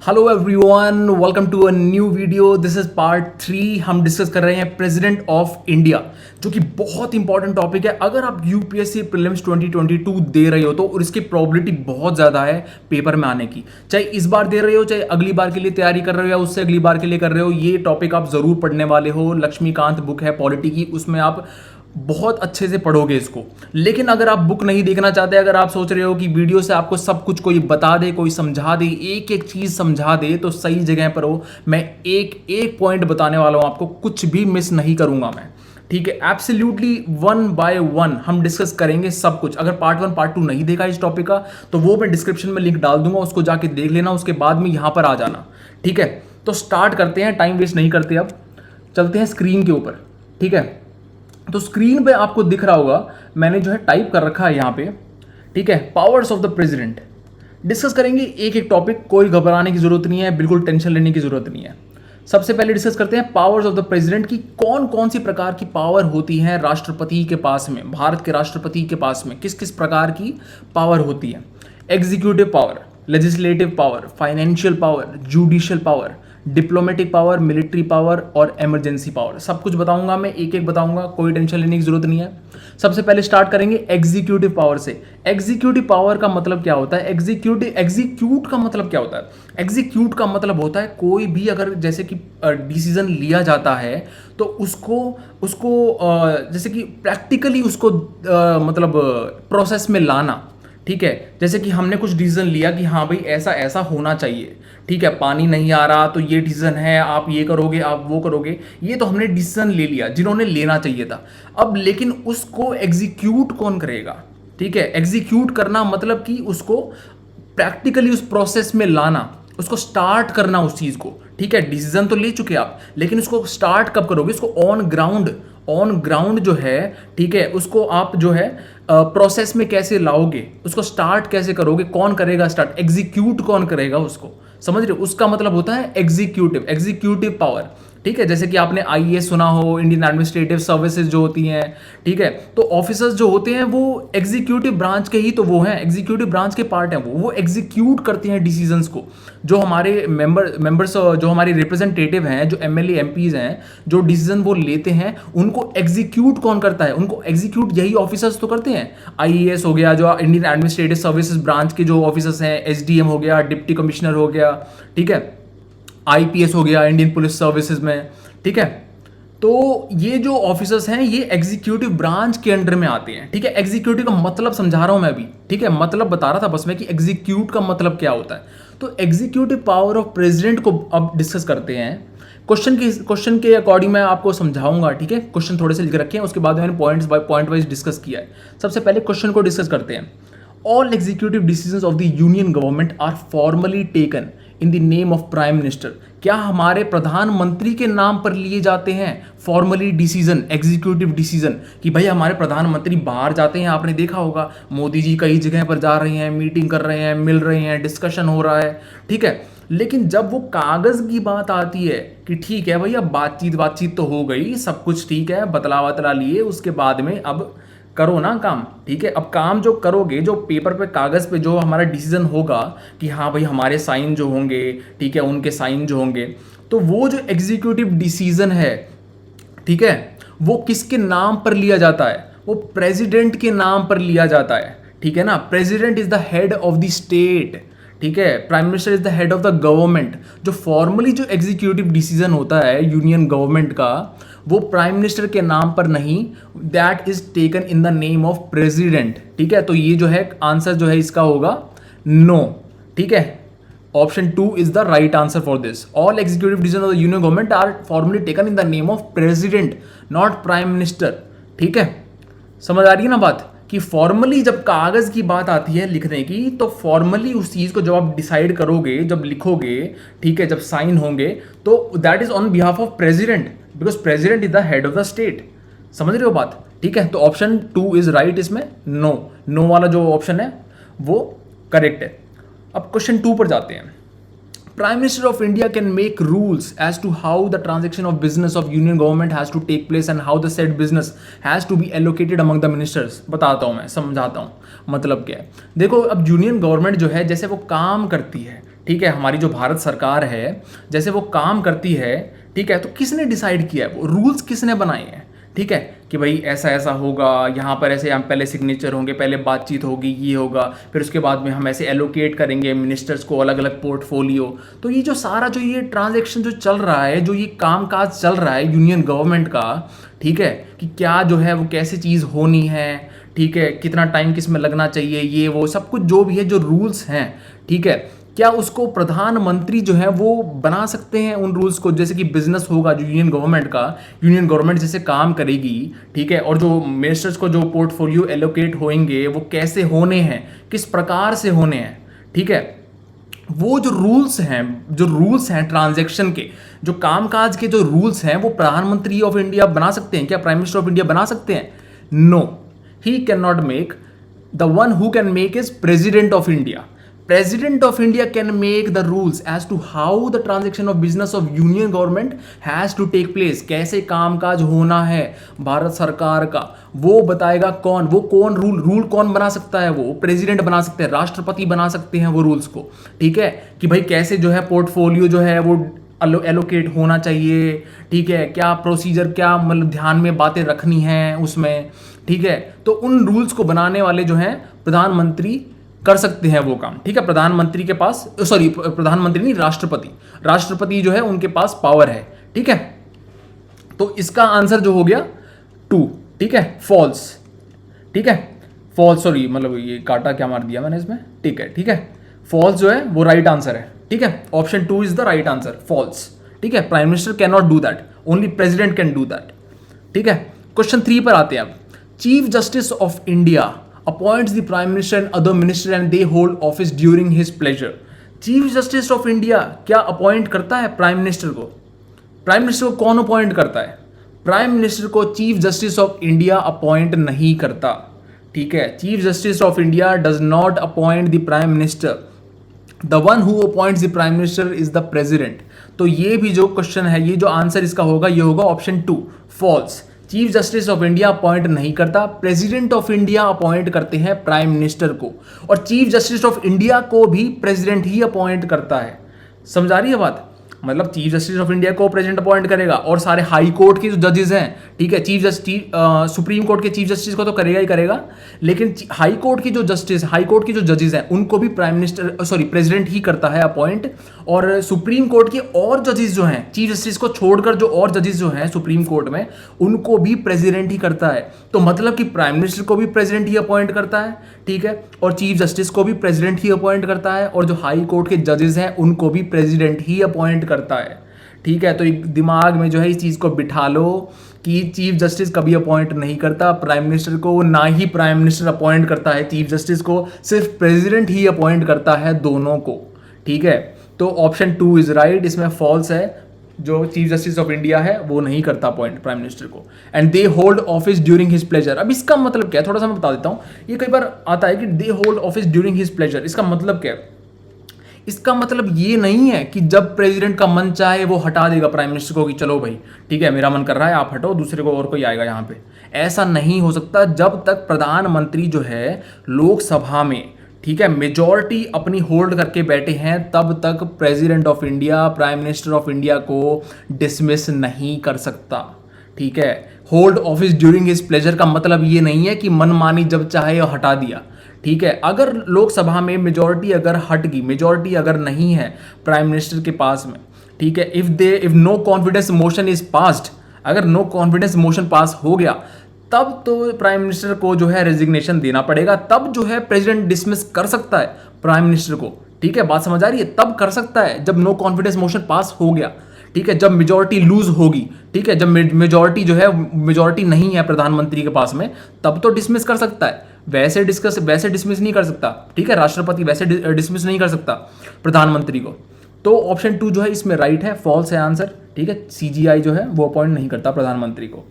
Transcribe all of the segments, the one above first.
Hello everyone, welcome to a new video. This is part 3। हम discuss कर रहे हैं प्रेसिडेंट ऑफ इंडिया, जो कि बहुत इंपॉर्टेंट टॉपिक है। अगर आप यूपीएससी प्रीलिम्स 2022 दे रहे हो तो और इसकी प्रोबेबिलिटी बहुत ज़्यादा है पेपर में आने की, चाहे इस बार दे रहे हो चाहे अगली बार के लिए तैयारी कर रहे हो या उससे अगली बार के लिए कर रहे हो, ये टॉपिक आप ज़रूर पढ़ने वाले हो। लक्ष्मीकांत बुक है पॉलिटी की, उसमें आप बहुत अच्छे से पढ़ोगे इसको। लेकिन अगर आप बुक नहीं देखना चाहते, अगर आप सोच रहे हो कि वीडियो से आपको सब कुछ कोई बता दे, कोई समझा दे, एक एक चीज़ समझा दे, तो सही जगह पर हो। मैं एक एक पॉइंट बताने वाला हूँ आपको, कुछ भी मिस नहीं करूँगा मैं, ठीक है। एब्सोल्युटली 1 बाय 1 हम डिस्कस करेंगे सब कुछ। अगर पार्ट 1 पार्ट 2 नहीं देखा इस टॉपिक का तो वो मैं डिस्क्रिप्शन में लिंक डाल दूंगा, उसको जाके देख लेना, उसके बाद में यहाँ पर आ जाना, ठीक है। तो स्टार्ट करते हैं, टाइम वेस्ट नहीं करते, अब चलते हैं स्क्रीन के ऊपर, ठीक है। तो स्क्रीन पे आपको दिख रहा होगा, मैंने जो है टाइप कर रखा है यहाँ पे, ठीक है। Powers of the president discuss करेंगे एक एक टॉपिक, कोई घबराने की जरूरत नहीं है, बिल्कुल टेंशन लेने की जरूरत नहीं है। सबसे पहले डिस्कस करते हैं पावर्स ऑफ द प्रेसिडेंट की कौन कौन सी प्रकार की पावर होती है राष्ट्रपति के पास में, भारत के राष्ट्रपति के पास में किस किस प्रकार की पावर होती है। Executive power, legislative power, financial power, judicial power, diplomatic power, military power और इमरजेंसी पावर। सब कुछ बताऊंगा मैं, एक एक बताऊंगा, कोई टेंशन लेने की जरूरत नहीं है। सबसे पहले स्टार्ट करेंगे एग्जीक्यूटिव पावर से। एग्जीक्यूटिव पावर का मतलब क्या होता है? एग्जीक्यूट का मतलब क्या होता है? एग्जीक्यूट का मतलब होता है कोई भी अगर जैसे कि डिसीजन लिया जाता है तो उसको उसको जैसे कि प्रैक्टिकली उसको मतलब प्रोसेस में लाना, ठीक है। जैसे कि हमने कुछ डिसीजन लिया कि हाँ भाई ऐसा ऐसा होना चाहिए, ठीक है। पानी नहीं आ रहा तो ये डिसीजन है, आप ये करोगे, आप वो करोगे, ये तो हमने डिसीजन ले लिया जिन्होंने लेना चाहिए था। अब लेकिन उसको एग्जीक्यूट कौन करेगा? ठीक है, एग्जीक्यूट करना मतलब कि उसको प्रैक्टिकली उस प्रोसेस में लाना, उसको स्टार्ट करना उस चीज़ को, ठीक है। डिसीजन तो ले चुके आप, लेकिन उसको स्टार्ट कब करोगे? उसको ऑन ग्राउंड जो है, ठीक है, उसको आप जो है प्रोसेस में कैसे लाओगे, उसको स्टार्ट कैसे करोगे, कौन करेगा स्टार्ट, एग्जीक्यूट कौन करेगा उसको, समझ रहे हो? उसका मतलब होता है एग्जीक्यूटिव पावर, ठीक है। जैसे कि आपने आईएएस सुना हो, इंडियन एडमिनिस्ट्रेटिव सर्विसेज जो होती हैं, ठीक है। तो ऑफिसर्स जो होते हैं वो एग्जीक्यूटिव ब्रांच के ही तो वो हैं, एग्जीक्यूटिव ब्रांच के पार्ट हैं, वो एग्जीक्यूट करते हैं डिसीजंस को। जो हमारे मेंबर्स जो हमारे रिप्रेजेंटेटिव हैं, जो एमएलए एमपीज हैं, जो डिसीजन वो लेते हैं, उनको एग्जीक्यूट कौन करता है? उनको एग्जीक्यूट यही ऑफिसर्स तो करते हैं। आईएएस हो गया, जो इंडियन एडमिनिस्ट्रेटिव सर्विसेज ब्रांच के जो ऑफिसर्स हैं, एसडीएम हो गया, डिप्टी कमिश्नर हो गया, ठीक है, आईपीएस हो गया इंडियन पुलिस सर्विसेज में, ठीक है। तो ये जो ऑफिसर्स हैं ये एग्जीक्यूटिव ब्रांच के अंडर में आते हैं, ठीक है। एग्जीक्यूटिव का मतलब समझा रहा हूं मैं अभी, ठीक है, मतलब बता रहा था बस मैं कि एग्जीक्यूट का मतलब क्या होता है। तो एग्जीक्यूटिव पावर ऑफ प्रेसिडेंट को अब डिस्कस करते हैं। क्वेश्चन के अकॉर्डिंग मैं आपको समझाऊंगा, ठीक है। क्वेश्चन थोड़े से लिख रखे हैं, उसके बाद मैंने पॉइंट वाइज डिस्कस किया है। सबसे पहले क्वेश्चन को डिस्कस करते हैं। All executive decisions of the union government are formally taken in the name of prime minister. क्या हमारे प्रधानमंत्री के नाम पर लिए जाते हैं फॉर्मली डिसीजन, एग्जीक्यूटिव डिसीजन? कि भाई हमारे प्रधानमंत्री बाहर जाते हैं, आपने देखा होगा मोदी जी कई जगह पर जा रहे हैं, मीटिंग कर रहे हैं, मिल रहे हैं, डिस्कशन हो रहा है, ठीक है। लेकिन जब वो कागज की बात आती है कि ठीक है भैया बातचीत तो हो गई, सब कुछ ठीक है, बतला लिए, उसके बाद में अब करो ना काम, ठीक है। अब काम जो करोगे, जो पेपर पे कागज पे जो हमारा डिसीजन होगा कि हाँ भाई हमारे साइन जो होंगे, ठीक है, उनके साइन जो होंगे, तो वो जो एग्जीक्यूटिव डिसीजन है, ठीक है, वो किसके नाम पर लिया जाता है? वो प्रेसिडेंट के नाम पर लिया जाता है, ठीक है ना। President is the head of the state, ठीक है। Prime minister is the head of the government. जो फॉर्मली जो एग्जीक्यूटिव डिसीजन होता है यूनियन गवर्नमेंट का, वो प्राइम मिनिस्टर के नाम पर नहीं, that is taken in the name of president, ठीक है। तो ये जो है आंसर जो है इसका होगा नो, ठीक है। Option 2 is the right answer for this. All executive decision of the union government are formally taken in the name of president, not prime minister, ठीक है। समझ आ रही है ना बात? कि फॉर्मली जब कागज की बात आती है लिखने की, तो फॉर्मली उस चीज को जब आप डिसाइड करोगे, जब लिखोगे, ठीक है, जब साइन होंगे, तो that is on behalf of president, because president is the head of the state. समझ रहे हो बात? ठीक है, तो ऑप्शन 2 इज राइट। इसमें नो वाला जो ऑप्शन है वो करेक्ट है। अब क्वेश्चन 2 पर जाते हैं। Prime Minister of India can make rules as to how the transaction of business of union government has to take place and how the said business has to be allocated among the ministers। बताता हूँ मैं, समझाता हूँ मतलब क्या है। देखो अब यूनियन गवर्नमेंट जो है जैसे वो काम करती है, ठीक है, हमारी जो भारत सरकार है जैसे वो काम करती है, ठीक है, तो किसने डिसाइड किया है, वो रूल्स किसने बनाए हैं, ठीक है, कि भाई ऐसा ऐसा होगा, यहाँ पर ऐसे हम पहले सिग्नेचर होंगे, पहले बातचीत होगी, ये होगा, फिर उसके बाद में हम ऐसे एलोकेट करेंगे मिनिस्टर्स को अलग अलग पोर्टफोलियो। तो ये जो सारा जो ये ट्रांजैक्शन जो चल रहा है, जो ये कामकाज चल रहा है यूनियन गवर्नमेंट का, ठीक है, कि क्या जो है वो कैसी चीज़ होनी है, ठीक है, कितना टाइम किस में लगना चाहिए, ये वो सब कुछ जो भी है, जो रूल्स हैं, ठीक है, क्या उसको प्रधानमंत्री जो है वो बना सकते हैं उन रूल्स को। जैसे कि बिजनेस होगा जो यूनियन गवर्नमेंट का, यूनियन गवर्नमेंट जैसे काम करेगी, ठीक है, और जो मिनिस्टर्स को जो पोर्टफोलियो एलोकेट होंगे वो कैसे होने हैं, किस प्रकार से होने हैं, ठीक है, वो जो रूल्स हैं ट्रांजैक्शन के, जो कामकाज के जो रूल्स हैं, वो प्रधानमंत्री ऑफ इंडिया बना सकते हैं क्या, प्राइम मिनिस्टर ऑफ इंडिया बना सकते हैं? No, he can not make. The one who can make is president of India. President of India can make the rules as to how the transaction of business of union government has to take place। कैसे कामकाज होना है भारत सरकार का, वो बताएगा कौन, वो कौन रूल कौन बना सकता है, वो प्रेसिडेंट बना सकते हैं, राष्ट्रपति बना सकते हैं वो रूल्स को, ठीक है, कि भाई कैसे जो है पोर्टफोलियो जो है वो एलोकेट होना चाहिए, ठीक है, क्या प्रोसीजर, क्या मतलब ध्यान में बातें रखनी हैं उसमें, ठीक है, तो उन रूल्स को बनाने वाले जो हैं प्रधानमंत्री कर सकते हैं वो काम, ठीक है। प्रधानमंत्री के पास, सॉरी प्रधानमंत्री नहीं, राष्ट्रपति जो है उनके पास पावर है, ठीक है। तो इसका आंसर जो हो गया 2, ठीक है, फॉल्स, ठीक है, फॉल्स, सॉरी मतलब ये काटा क्या मार दिया मैंने इसमें, ठीक है, ठीक है, फॉल्स जो है वो राइट आंसर है, ठीक है, option 2 is the right answer, false, ठीक है। Prime minister can not do that, only president can do that, ठीक है। क्वेश्चन 3 पर आते हैं अब। Chief justice of India appoints the prime minister and other minister and they hold office during his pleasure। Chief justice of India क्या appoint करता है prime minister को? प्राइम मिनिस्टर को कौन अपॉइंट करता है? प्राइम मिनिस्टर को chief justice of India appoint नहीं करता, ठीक है। Chief justice of India does not appoint the prime minister, the one who appoints the prime minister is the president. तो ये भी जो क्वेश्चन है, ये जो आंसर इसका होगा, ये होगा option 2, false. Chief justice of India appoint नहीं करता, प्रेसिडेंट ऑफ इंडिया अपॉइंट करते हैं प्राइम मिनिस्टर को, और चीफ जस्टिस ऑफ इंडिया को भी प्रेसिडेंट ही अपॉइंट करता है। समझा रही है बात? मतलब चीफ जस्टिस ऑफ इंडिया को प्रेसिडेंट अपॉइंट करेगा, और सारे हाई कोर्ट के जो जजेस हैं, ठीक है, चीफ जस्टिस सुप्रीम कोर्ट के चीफ जस्टिस को तो करेगा ही करेगा, लेकिन हाई कोर्ट की जो जजेस हैं उनको भी प्राइम मिनिस्टर, सॉरी प्रेसिडेंट ही करता है अपॉइंट। और सुप्रीम कोर्ट के और जजेस जो हैं, चीफ जस्टिस को छोड़कर जो और जजेस जो हैं सुप्रीम कोर्ट में, उनको भी प्रेसिडेंट ही करता है। तो मतलब कि प्राइम मिनिस्टर को भी प्रेसिडेंट ही अपॉइंट करता है, ठीक है, और चीफ जस्टिस को भी प्रेसिडेंट ही अपॉइंट करता है, और जो हाई कोर्ट के जजेस हैं उनको भी प्रेसिडेंट ही अपॉइंट करता है, ठीक है। तो एक दिमाग में जो है इस चीज़ को बिठा लो कि चीफ जस्टिस कभी अपॉइंट नहीं करता प्राइम मिनिस्टर को, ना ही प्राइम मिनिस्टर अपॉइंट करता है चीफ जस्टिस को, सिर्फ प्रेसिडेंट ही अपॉइंट करता है दोनों को, ठीक है। तो ऑप्शन 2 इज राइट, इसमें फॉल्स है, जो चीफ जस्टिस ऑफ इंडिया है वो नहीं करता अपॉइंट प्राइम मिनिस्टर को, and they hold office during his pleasure. अब इसका मतलब क्या है, थोड़ा सा मैं बता देता हूँ। ये कई बार आता है कि they hold office during his pleasure, इसका मतलब क्या है? इसका मतलब ये नहीं है कि जब प्रेसिडेंट का मन चाहे वो हटा देगा प्राइम मिनिस्टर को, कि चलो भाई ठीक है मेरा मन कर रहा है आप हटो, दूसरे को और कोई आएगा यहाँ पे। ऐसा नहीं हो सकता जब तक प्रधानमंत्री जो है लोकसभा में, ठीक है, मेजॉरिटी अपनी होल्ड करके बैठे हैं, तब तक president of India, prime minister of India को डिसमिस नहीं कर सकता, ठीक है। Hold office during his pleasure का मतलब ये नहीं है कि मनमानी जब चाहे हटा दिया, ठीक है। अगर लोकसभा में मेजॉरिटी अगर हट गई, मेजॉरिटी अगर नहीं है प्राइम मिनिस्टर के पास में, ठीक है, if no confidence motion is passed, अगर नो कॉन्फिडेंस मोशन पास हो गया, तब तो प्राइम मिनिस्टर को जो है रेजिग्नेशन देना पड़ेगा, तब जो है प्रेसिडेंट डिसमिस कर सकता है प्राइम मिनिस्टर को, ठीक है। बात समझ आ रही है? तब कर सकता है जब नो कॉन्फिडेंस मोशन पास हो गया, ठीक है, जब मेजॉरिटी लूज होगी, ठीक है, जब मेजॉरिटी जो है, मेजॉरिटी नहीं है प्रधानमंत्री के पास में, तब तो डिसमिस कर सकता है। वैसे डिसमिस नहीं कर सकता, ठीक है, राष्ट्रपति वैसे डिसमिस नहीं कर सकता प्रधानमंत्री को। तो ऑप्शन 2 जो है इसमें राइट है, फॉल्स है आंसर, ठीक है। सीजीआई जो है वो अपॉइंट नहीं करता प्रधानमंत्री को।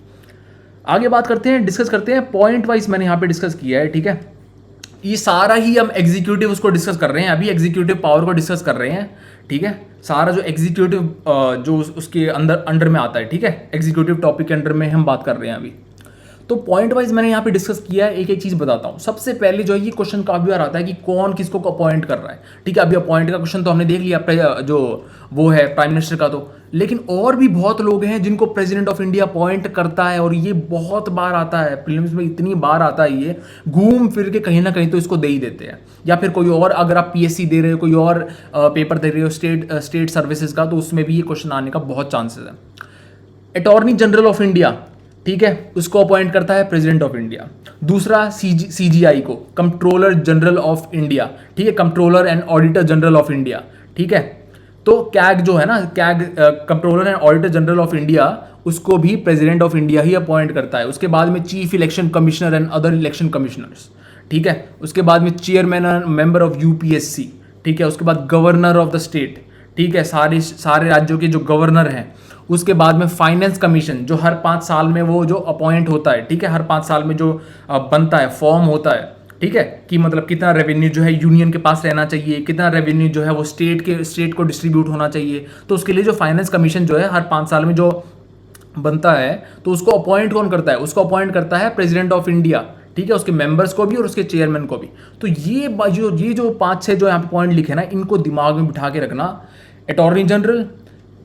आगे बात करते हैं, डिस्कस करते हैं पॉइंट वाइज, मैंने यहाँ पे डिस्कस किया है, ठीक है। ये सारा ही हम एग्जीक्यूटिव उसको डिस्कस कर रहे हैं, अभी एग्जीक्यूटिव पावर को डिस्कस कर रहे हैं, ठीक है। सारा जो एग्जीक्यूटिव जो उसके अंदर में आता है, ठीक है, एग्जीक्यूटिव टॉपिक के अंडर में हम बात कर रहे हैं अभी। तो पॉइंट वाइज मैंने यहाँ पे डिस्कस किया है, एक एक चीज बताता हूँ। सबसे पहले जो है ये क्वेश्चन काफी बार आता है कि कौन किसको अपॉइंट कर रहा है, ठीक है। अभी अपॉइंट का क्वेश्चन तो हमने देख लिया, जो वो है प्राइम मिनिस्टर का, तो लेकिन और भी बहुत लोग हैं जिनको प्रेसिडेंट ऑफ इंडिया अपॉइंट करता है, और ये बहुत बार आता है प्रीलिम्स में, इतनी बार आता है ये, घूम फिर के कहीं ना कहीं तो इसको दे ही देते हैं। या फिर कोई और, अगर आप पीएससी दे रहे हो, कोई और पेपर दे रहे हो स्टेट सर्विसेज का, तो उसमें भी ये क्वेश्चन आने का बहुत चांसेस है। अटॉर्नी जनरल ऑफ इंडिया, ठीक है, उसको अपॉइंट करता है प्रेसिडेंट ऑफ इंडिया। दूसरा सीजीआई को, कंट्रोलर जनरल ऑफ इंडिया, ठीक है, controller and auditor general of India, ठीक है। तो कैग जो है ना, CAG controller and auditor general of India, उसको भी president of India he appoint करता है। उसके बाद में chief election commissioner and other election commissioners, ठीक है। उसके बाद में chairman and member of UPSC, ठीक है। उसके बाद गवर्नर ऑफ द स्टेट, ठीक है, सारे राज्यों के जो गवर्नर हैं। उसके बाद में फाइनेंस कमीशन, जो हर 5 साल में वो जो अपॉइंट होता है, ठीक है, हर 5 साल में जो बनता है, फॉर्म होता है, ठीक है, कि मतलब कितना रेवेन्यू जो है यूनियन के पास रहना चाहिए, कितना रेवेन्यू जो है वो स्टेट को डिस्ट्रीब्यूट होना चाहिए। तो उसके लिए जो फाइनेंस कमीशन जो है हर 5 साल में जो बनता है, तो उसको अपॉइंट कौन करता है? उसको अपॉइंट करता है प्रेसिडेंट ऑफ इंडिया, ठीक है, उसके मेंबर्स को भी और उसके चेयरमैन को भी। तो ये जो 5-6 जो यहाँ पे पॉइंट लिखे ना, इनको दिमाग में बिठा के रखना। अटॉर्नी जनरल,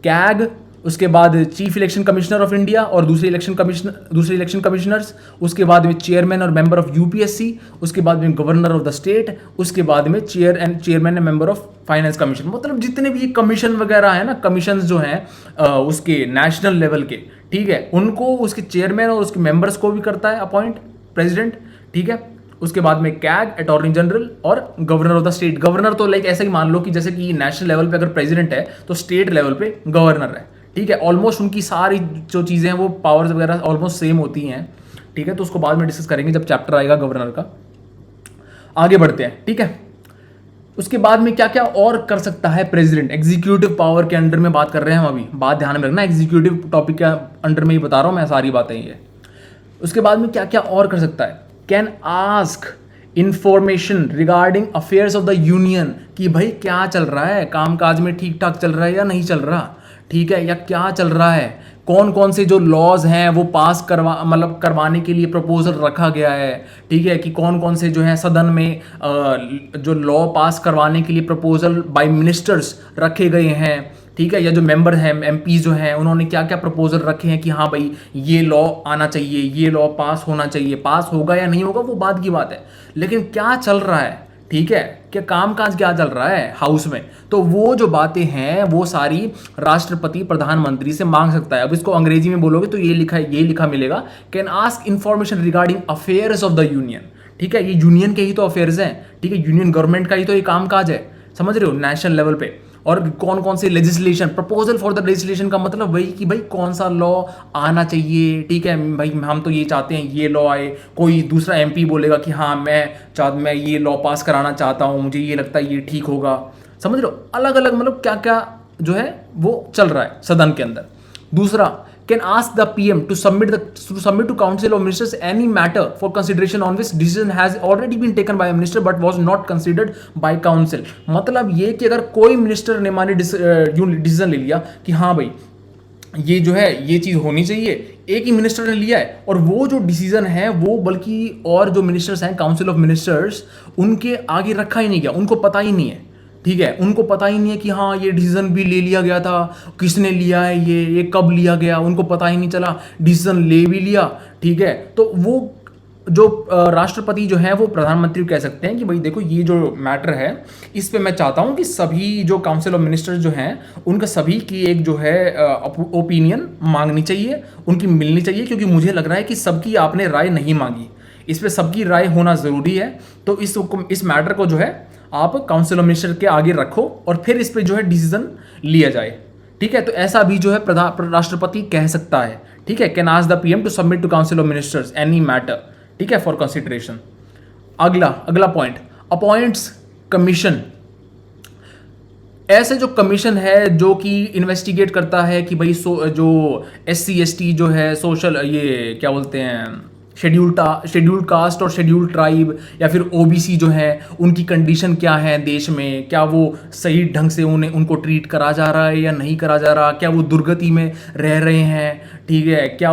कैग, उसके बाद chief election commissioner of India और दूसरे इलेक्शन कमिश्नर्स, उसके बाद में चेयरमैन और मेंबर ऑफ यूपीएससी, उसके बाद में गवर्नर ऑफ द स्टेट, उसके बाद में chairman and member of finance commission. मतलब जितने भी कमीशन वगैरह है ना, कमीशन जो हैं उसके नेशनल लेवल के, ठीक है, उनको उसके चेयरमैन और उसके मेंबर्स को भी करता है अपॉइंट प्रेसिडेंट, ठीक है। उसके बाद में कैग, अटॉर्नी जनरल और governor of the state. Governor तो लाइक ऐसे ही मान लो कि जैसे कि नेशनल लेवल पे अगर प्रेसिडेंट है तो स्टेट लेवल पे गवर्नर है, ठीक है। ऑलमोस्ट उनकी सारी जो चीज़ें हैं वो पावर्स वगैरह ऑलमोस्ट सेम होती हैं, ठीक है। तो उसको बाद में डिस्कस करेंगे जब चैप्टर आएगा गवर्नर का। आगे बढ़ते हैं, ठीक है। उसके बाद में क्या क्या और कर सकता है प्रेसिडेंट, एग्जीक्यूटिव पावर के अंडर में बात कर रहे हैं हम अभी, बात ध्यान में रखना, एग्जीक्यूटिव टॉपिक के अंडर में ही बता रहा हूँ मैं सारी बातें ये। उसके बाद में क्या क्या और कर सकता है? Can ask information regarding affairs of the union, कि भाई क्या चल रहा है, कामकाज में ठीक ठाक चल रहा है या नहीं चल रहा, ठीक है, या क्या चल रहा है, कौन कौन से जो लॉज हैं वो पास करवाने के लिए प्रपोजल रखा गया है, ठीक है, कि कौन कौन से जो है सदन में जो लॉ पास करवाने के लिए प्रपोजल बाय मिनिस्टर्स रखे गए हैं, ठीक है, या जो मेंबर हैं एमपी जो हैं उन्होंने क्या क्या प्रपोजल रखे हैं कि हाँ भाई ये लॉ आना चाहिए, ये लॉ पास होना चाहिए। पास होगा या नहीं होगा वो बात की बात है, लेकिन क्या चल रहा है, ठीक है, क्या कामकाज क्या चल रहा है हाउस में, तो वो जो बातें हैं वो सारी राष्ट्रपति प्रधानमंत्री से मांग सकता है। अब इसको अंग्रेजी में बोलोगे तो ये लिखा मिलेगा, can ask information regarding affairs of the union, ठीक है। ये यूनियन के ही तो अफेयर्स हैं, ठीक है, यूनियन गवर्नमेंट का ही तो ये कामकाज है, समझ रहे हो, नेशनल लेवल पे। और कौन कौन से legislation, proposal for the legislation का मतलब वही कि भाई कौन सा लॉ आना चाहिए, ठीक है, भाई हम तो ये चाहते हैं ये लॉ आए। कोई दूसरा एमपी बोलेगा कि हाँ मैं ये लॉ पास कराना चाहता हूँ, मुझे ये लगता है ये ठीक होगा, समझ रहे हो। अलग अलग मतलब क्या क्या जो है वो चल रहा है सदन के अंदर। दूसरा, can ask the PM to submit to council of ministers any matter for consideration on which decision has already been taken by minister but was not considered by council. मतलब ये कि अगर कोई मिनिस्टर ने मान डिसीजन ले लिया कि हाँ भाई ये जो है ये चीज़ होनी चाहिए, एक ही मिनिस्टर ने लिया है, और वो जो डिसीजन है वो बल्कि और जो मिनिस्टर्स हैं काउंसिल ऑफ मिनिस्टर्स उनके आगे रखा ही नहीं गया, उनको पता ही नहीं है, ठीक है, उनको पता ही नहीं है कि हाँ ये डिसीजन भी ले लिया गया था, किसने लिया है, ये कब लिया गया, उनको पता ही नहीं चला, डिसीजन ले भी लिया, ठीक है। तो वो जो राष्ट्रपति जो है वो प्रधानमंत्री को कह सकते हैं कि भाई देखो ये जो मैटर है इस पे मैं चाहता हूँ कि सभी जो काउंसिल ऑफ मिनिस्टर्स जो हैं उनका सभी की एक जो है ओपिनियन मांगनी चाहिए, उनकी मिलनी चाहिए, क्योंकि मुझे लग रहा है कि सबकी आपने राय नहीं मांगी, इस पे सबकी राय होना ज़रूरी है। तो इस मैटर को जो है आप काउंसिल ऑफ मिनिस्टर के आगे रखो और फिर इस पे जो है डिसीजन लिया जाए, ठीक है। तो ऐसा भी जो है राष्ट्रपति कह सकता है, ठीक है। Can ask the PM to submit to council of ministers any matter, ठीक है, फॉर कंसिडरेशन। अगला पॉइंट, अपॉइंट्स कमीशन। ऐसे जो कमीशन है जो कि इन्वेस्टिगेट करता है कि भाई जो SC ST जो है सोशल ये क्या बोलते हैं शेड्यूल्ड कास्ट और शेड्यूल्ड ट्राइब या फिर ओबीसी जो है उनकी कंडीशन क्या है देश में, क्या वो सही ढंग से उनको ट्रीट करा जा रहा है या नहीं करा जा रहा, क्या वो दुर्गति में रह रहे हैं, ठीक है, क्या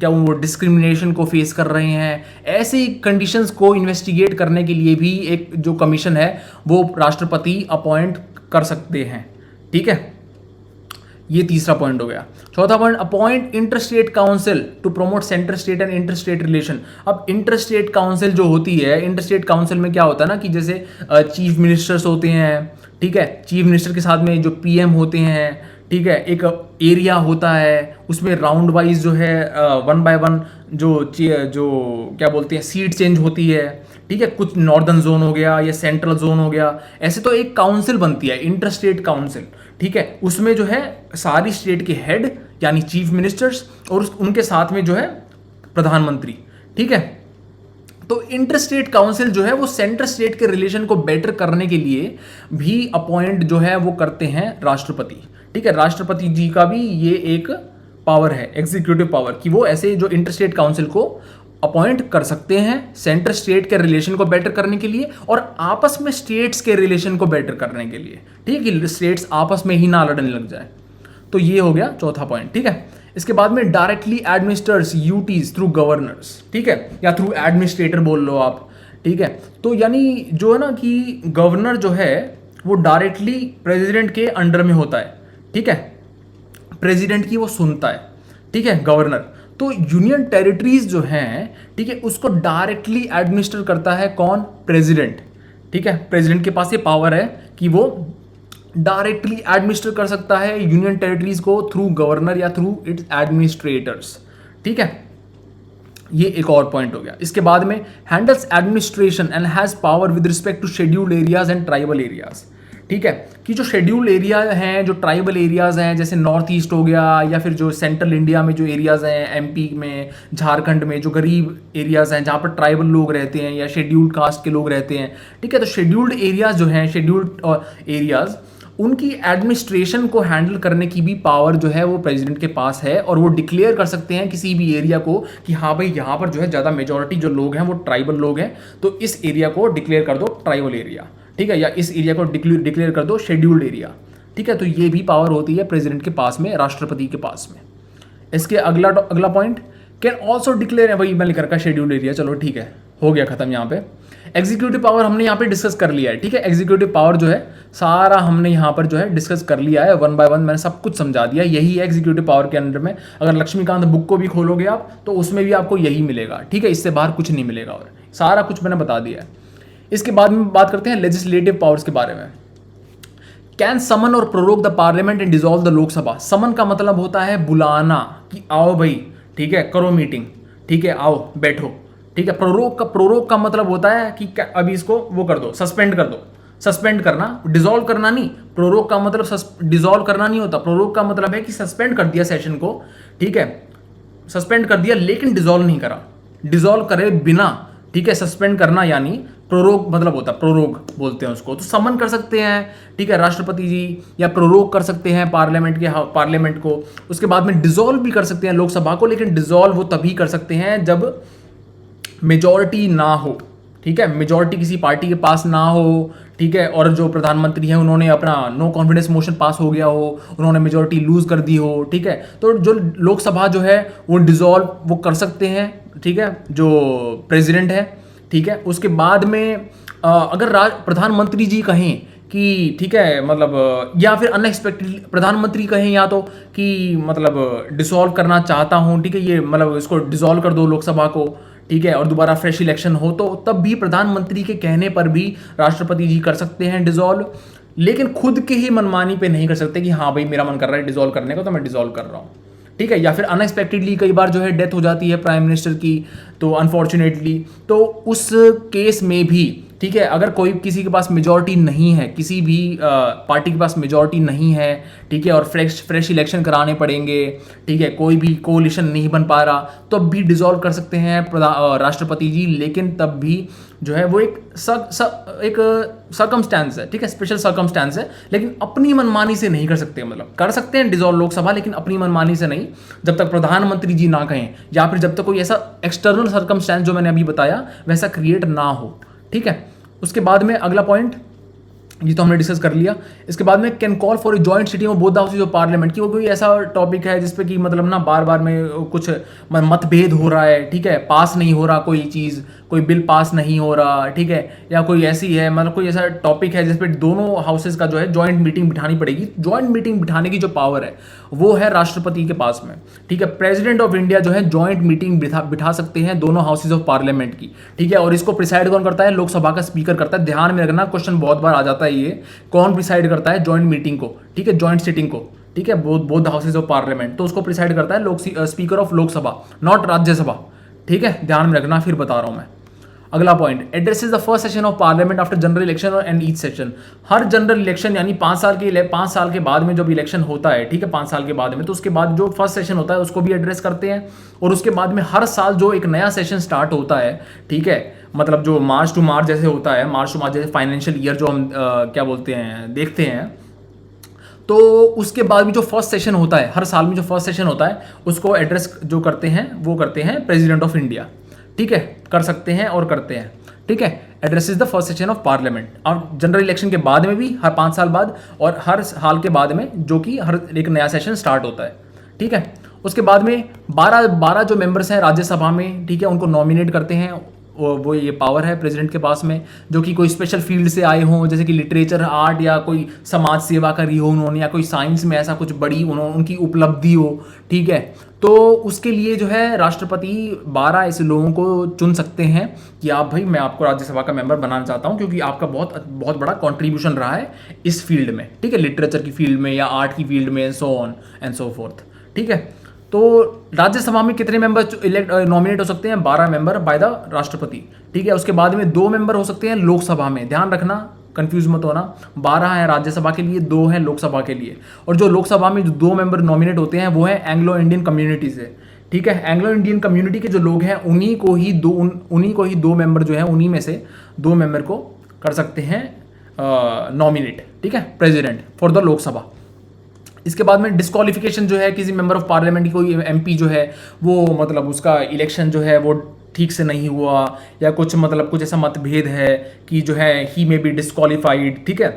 वो डिस्क्रिमिनेशन को फेस कर रहे हैं। ऐसी कंडीशंस को इन्वेस्टिगेट करने के लिए भी एक जो कमीशन है वो राष्ट्रपति अपॉइंट कर सकते हैं, ठीक है। ये तीसरा पॉइंट हो गया। चौथा point, appoint inter state council to promote centre state and inter state relation. अब इंटर स्टेट काउंसिल जो होती है, इंटर स्टेट काउंसिल में क्या होता है ना कि जैसे चीफ मिनिस्टर्स होते हैं, ठीक है, चीफ मिनिस्टर के साथ में जो पीएम होते हैं, ठीक है, एक एरिया होता है, उसमें राउंड वाइज जो है 1 बाय 1 जो क्या बोलते हैं सीट चेंज होती है, ठीक है, कुछ नॉर्दर्न जोन हो गया या सेंट्रल जोन हो गया, ऐसे तो एक काउंसिल बनती है इंटर स्टेट काउंसिल, ठीक है। उसमें जो है सारी स्टेट के हेड यानी चीफ मिनिस्टर्स और उनके साथ में जो है प्रधानमंत्री, ठीक है। तो इंटर स्टेट काउंसिल जो है वो सेंटर स्टेट के रिलेशन को बेटर करने के लिए भी अपॉइंट जो है वो करते हैं राष्ट्रपति, ठीक है। राष्ट्रपति जी का भी ये एक पावर है, एग्जीक्यूटिव पावर, कि वो ऐसे जो इंटर स्टेट काउंसिल को अपॉइंट कर सकते हैं सेंटर स्टेट के रिलेशन को बेटर करने के लिए और आपस में स्टेट्स के रिलेशन को बेटर करने के लिए, ठीक है, कि स्टेट्स आपस में ही ना लड़ने लग जाए। तो ये हो गया चौथा पॉइंट, ठीक है। इसके बाद में directly administers UTs through governors, ठीक है, या थ्रू एडमिनिस्ट्रेटर बोल लो आप, ठीक है। तो यानी जो है ना कि गवर्नर जो है वो डायरेक्टली प्रेसिडेंट के अंडर में होता है, ठीक है, प्रेसिडेंट की वो सुनता है, ठीक है, गवर्नर। तो यूनियन टेरिटरीज जो हैं, ठीक है, उसको डायरेक्टली एडमिनिस्टर करता है कौन? प्रेसिडेंट, ठीक है। प्रेसिडेंट के पास ये पावर है कि वो डायरेक्टली एडमिनिस्टर कर सकता है यूनियन टेरिटरीज को थ्रू गवर्नर या थ्रू इट्स एडमिनिस्ट्रेटर्स, ठीक है। ये एक और पॉइंट हो गया। इसके बाद में handles administration and has power with respect to scheduled areas and tribal areas, ठीक है, कि जो शेड्यूल्ड एरिया हैं, जो ट्राइबल एरियाज हैं, जैसे नॉर्थ ईस्ट हो गया या फिर जो सेंट्रल इंडिया में जो एरियाज हैं, एमपी में, झारखंड में जो गरीब एरियाज हैं जहाँ पर ट्राइबल लोग रहते हैं या शेड्यूल्ड कास्ट के लोग रहते हैं, ठीक है। तो शेड्यूल्ड एरियाज जो हैं, शेड्यूल्ड एरियाज, उनकी एडमिनिस्ट्रेशन को हैंडल करने की भी पावर जो है वो प्रेसिडेंट के पास है और वो डिक्लेयर कर सकते हैं किसी भी एरिया को कि हाँ भाई यहाँ पर जो है ज़्यादा मेजॉरिटी जो लोग हैं वो ट्राइबल लोग हैं, तो इस एरिया को डिक्लेयर कर दो ट्राइबल एरिया, ठीक है, या इस एरिया को डिक्लेयर कर दो शेड्यूल्ड एरिया, ठीक है। तो ये भी पावर होती है प्रेसिडेंट के पास में, राष्ट्रपति के पास में। इसके अगला पॉइंट, कैन ऑल्सो डिक्लेयर है, भाई मैं लिख रखा शेड्यूल्ड एरिया, चलो ठीक है, हो गया खत्म। यहाँ पे एग्जीक्यूटिव पावर हमने यहाँ पे डिस्कस कर लिया है, ठीक है। एग्जीक्यूटिव पावर जो है सारा हमने यहाँ पर जो है डिस्कस कर लिया है, 1 बाय 1 मैंने सब कुछ समझा दिया। यही है एग्जीक्यूटिव पावर के अंडर में। अगर लक्ष्मीकांत बुक को भी खोलोगे आप तो उसमें भी आपको यही मिलेगा, ठीक है, इससे बाहर कुछ नहीं मिलेगा और सारा कुछ मैंने बता दिया है। इसके बाद में बात करते हैं लेजिस्लेटिव पावर्स के बारे में। कैन समन और prorogue the parliament and dissolve the Lok Sabha. Summon का मतलब होता है बुलाना, कि आओ भाई, ठीक है, करो मीटिंग, ठीक है, आओ बैठो, ठीक है। प्रोरोग का मतलब होता है कि अभी इसको वो कर दो, सस्पेंड कर दो, सस्पेंड करना, डिसॉल्व करना नहीं। प्रोरोग का मतलब डिसॉल्व करना नहीं होता, प्रोरोग का मतलब है कि सस्पेंड कर दिया सेशन को, ठीक है, सस्पेंड कर दिया लेकिन डिसॉल्व नहीं करा, डिसॉल्व करे बिना, ठीक है, सस्पेंड करना यानी प्रोरोग मतलब होता है, प्रोरोग बोलते हैं उसको। तो समन कर सकते हैं, ठीक है, राष्ट्रपति जी, या प्रोरोग कर सकते हैं पार्लियामेंट को। उसके बाद में डिसॉल्व भी कर सकते हैं लोकसभा को, लेकिन डिसॉल्व वो तभी कर सकते हैं जब मेजॉरिटी ना हो, ठीक है, मेजॉरिटी किसी पार्टी के पास ना हो, ठीक है, और जो प्रधानमंत्री हैं उन्होंने अपना नो कॉन्फिडेंस मोशन पास हो गया हो, उन्होंने मेजॉरिटी लूज कर दी हो, ठीक है। तो जो लोकसभा जो है वो डिसॉल्व वो कर सकते हैं, ठीक है, जो प्रेसिडेंट है, ठीक है। उसके बाद में अगर प्रधानमंत्री जी कहें कि ठीक है, मतलब या फिर अनएक्सपेक्टेड प्रधानमंत्री कहें या तो कि मतलब डिसॉल्व करना चाहता हूँ, ठीक है, ये मतलब इसको डिसॉल्व कर दो लोकसभा को, ठीक है, और दोबारा फ्रेश इलेक्शन हो, तो तब भी प्रधानमंत्री के कहने पर भी राष्ट्रपति जी कर सकते हैं डिसॉल्व, लेकिन खुद के ही मनमानी पे नहीं कर सकते कि हाँ भाई मेरा मन कर रहा है डिसॉल्व करने का तो मैं डिसॉल्व कर रहा हूँ, ठीक है। या फिर अनएक्सपेक्टेडली कई बार जो है डेथ हो जाती है प्राइम मिनिस्टर की, तो अनफॉर्चुनेटली तो उस केस में भी ठीक है, अगर कोई किसी के पास मेजॉरिटी नहीं है, किसी भी पार्टी के पास मेजॉरिटी नहीं है, ठीक है, और फ्रेश इलेक्शन कराने पड़ेंगे, ठीक है, कोई भी कोलिशन नहीं बन पा रहा, तो अब भी डिसॉल्व कर सकते हैं राष्ट्रपति जी, लेकिन तब भी जो है वो एक सर्कमस्टेंस है, ठीक है, स्पेशल सर्कमस्टेंस है, लेकिन अपनी मनमानी से नहीं कर सकते, मतलब कर सकते हैं डिसॉल्व लोकसभा, लेकिन अपनी मनमानी से नहीं, जब तक प्रधानमंत्री जी ना कहें, या फिर जब तक कोई ऐसा एक्सटर्नल सर्कमस्टेंस जो मैंने अभी बताया वैसा क्रिएट ना हो, ठीक है। उसके बाद में अगला पॉइंट, ये तो हमने डिस्कस कर लिया। इसके बाद में can call for a joint sitting of both the houses of parliament, की वो कोई ऐसा टॉपिक है जिसपे कि मतलब ना बार बार में कुछ मतभेद हो रहा है, ठीक है, पास नहीं हो रहा कोई चीज़, कोई बिल पास नहीं हो रहा, ठीक है, या कोई ऐसी है मतलब कोई ऐसा टॉपिक है जिसपे दोनों हाउसेज का जो है जॉइंट मीटिंग बिठानी पड़ेगी। जॉइंट मीटिंग बिठाने की जो पावर है वो है राष्ट्रपति के पास में, ठीक है। प्रेसिडेंट ऑफ इंडिया जो है जॉइंट मीटिंग बिठा सकते हैं दोनों हाउसेज ऑफ पार्लियामेंट की, ठीक है, और इसको प्रिसाइड कौन करता है? लोकसभा का स्पीकर करता है। ध्यान में रखना, क्वेश्चन बहुत बार आ जाता है ये, कौन प्रिसाइड करता है जॉइंट मीटिंग को, ठीक है, जॉइंट सिटिंग को, ठीक है, बोथ हाउसेज ऑफ पार्लियामेंट, तो उसको प्रिसाइड करता है speaker of Lok Sabha, not Rajya Sabha, ठीक है, ध्यान में रखना, फिर बता रहा हूं मैं। अगला point, addresses the first session of parliament after general election और एंड ईच सेशन। हर जनरल इलेक्शन यानी 5 साल के बाद में जब इलेक्शन होता है, ठीक है, 5 साल के बाद में, तो उसके बाद जो फर्स्ट सेशन होता है उसको भी एड्रेस करते हैं, और उसके बाद में हर साल जो एक नया सेशन स्टार्ट होता है, ठीक है, मतलब जो मार्च टू मार्च जैसे होता है, मार्च टू मार्च जैसे फाइनेंशियल ईयर जो हम क्या बोलते हैं देखते हैं, तो उसके बाद भी जो फर्स्ट सेशन होता है, हर साल में जो फर्स्ट सेशन होता है उसको एड्रेस जो करते हैं वो करते हैं प्रेसिडेंट ऑफ इंडिया, ठीक है, कर सकते हैं और करते हैं, ठीक है। Address is the first session of parliament, और जनरल इलेक्शन के बाद में भी हर 5 साल बाद और हर साल के बाद में जो कि हर एक नया सेशन स्टार्ट होता है, ठीक है। उसके बाद में 12 जो मेंबर्स हैं राज्यसभा में, ठीक है, उनको नॉमिनेट करते हैं, वो ये पावर है प्रेसिडेंट के पास में, जो कि कोई स्पेशल फील्ड से आए हों, जैसे कि लिटरेचर, आर्ट, या कोई समाज सेवा करी हो उन्होंने, या कोई साइंस में ऐसा कुछ बड़ी उनकी उपलब्धि हो, ठीक है, तो उसके लिए जो है राष्ट्रपति 12 ऐसे लोगों को चुन सकते हैं कि आप भाई मैं आपको राज्यसभा का मेंबर बनाना चाहता हूं क्योंकि आपका बहुत बड़ा कंट्रीब्यूशन रहा है इस फील्ड में, ठीक है, लिटरेचर की फील्ड में या आर्ट की फील्ड में, so on and so fourth, ठीक है। तो राज्यसभा में कितने मेंबर नॉमिनेट हो सकते हैं? 12 मेंबर बाय द राष्ट्रपति, ठीक है। उसके बाद में 2 मेंबर हो सकते हैं लोकसभा में, ध्यान रखना, कंफ्यूज मत होना, 12 है राज्यसभा के लिए, 2 हैं लोकसभा के लिए, और जो लोकसभा में जो 2 मेंबर नॉमिनेट होते हैं वो है एंग्लो इंडियन कम्युनिटी से, ठीक है। एंग्लो इंडियन कम्युनिटी के जो लोग हैं उन्हीं को ही 2 मेंबर जो है उन्हीं में से 2 मेंबर को कर सकते हैं नॉमिनेट, ठीक है, प्रेसिडेंट फॉर द लोकसभा। इसके बाद में डिस्क्वालिफिकेशन जो है किसी मेंबर ऑफ पार्लियामेंट की, कोई एमपी जो है वो मतलब उसका इलेक्शन जो है वो ठीक से नहीं हुआ, या कुछ मतलब कुछ ऐसा मतभेद है कि जो है ही में बी डिस्क्वालिफाइड, ठीक है,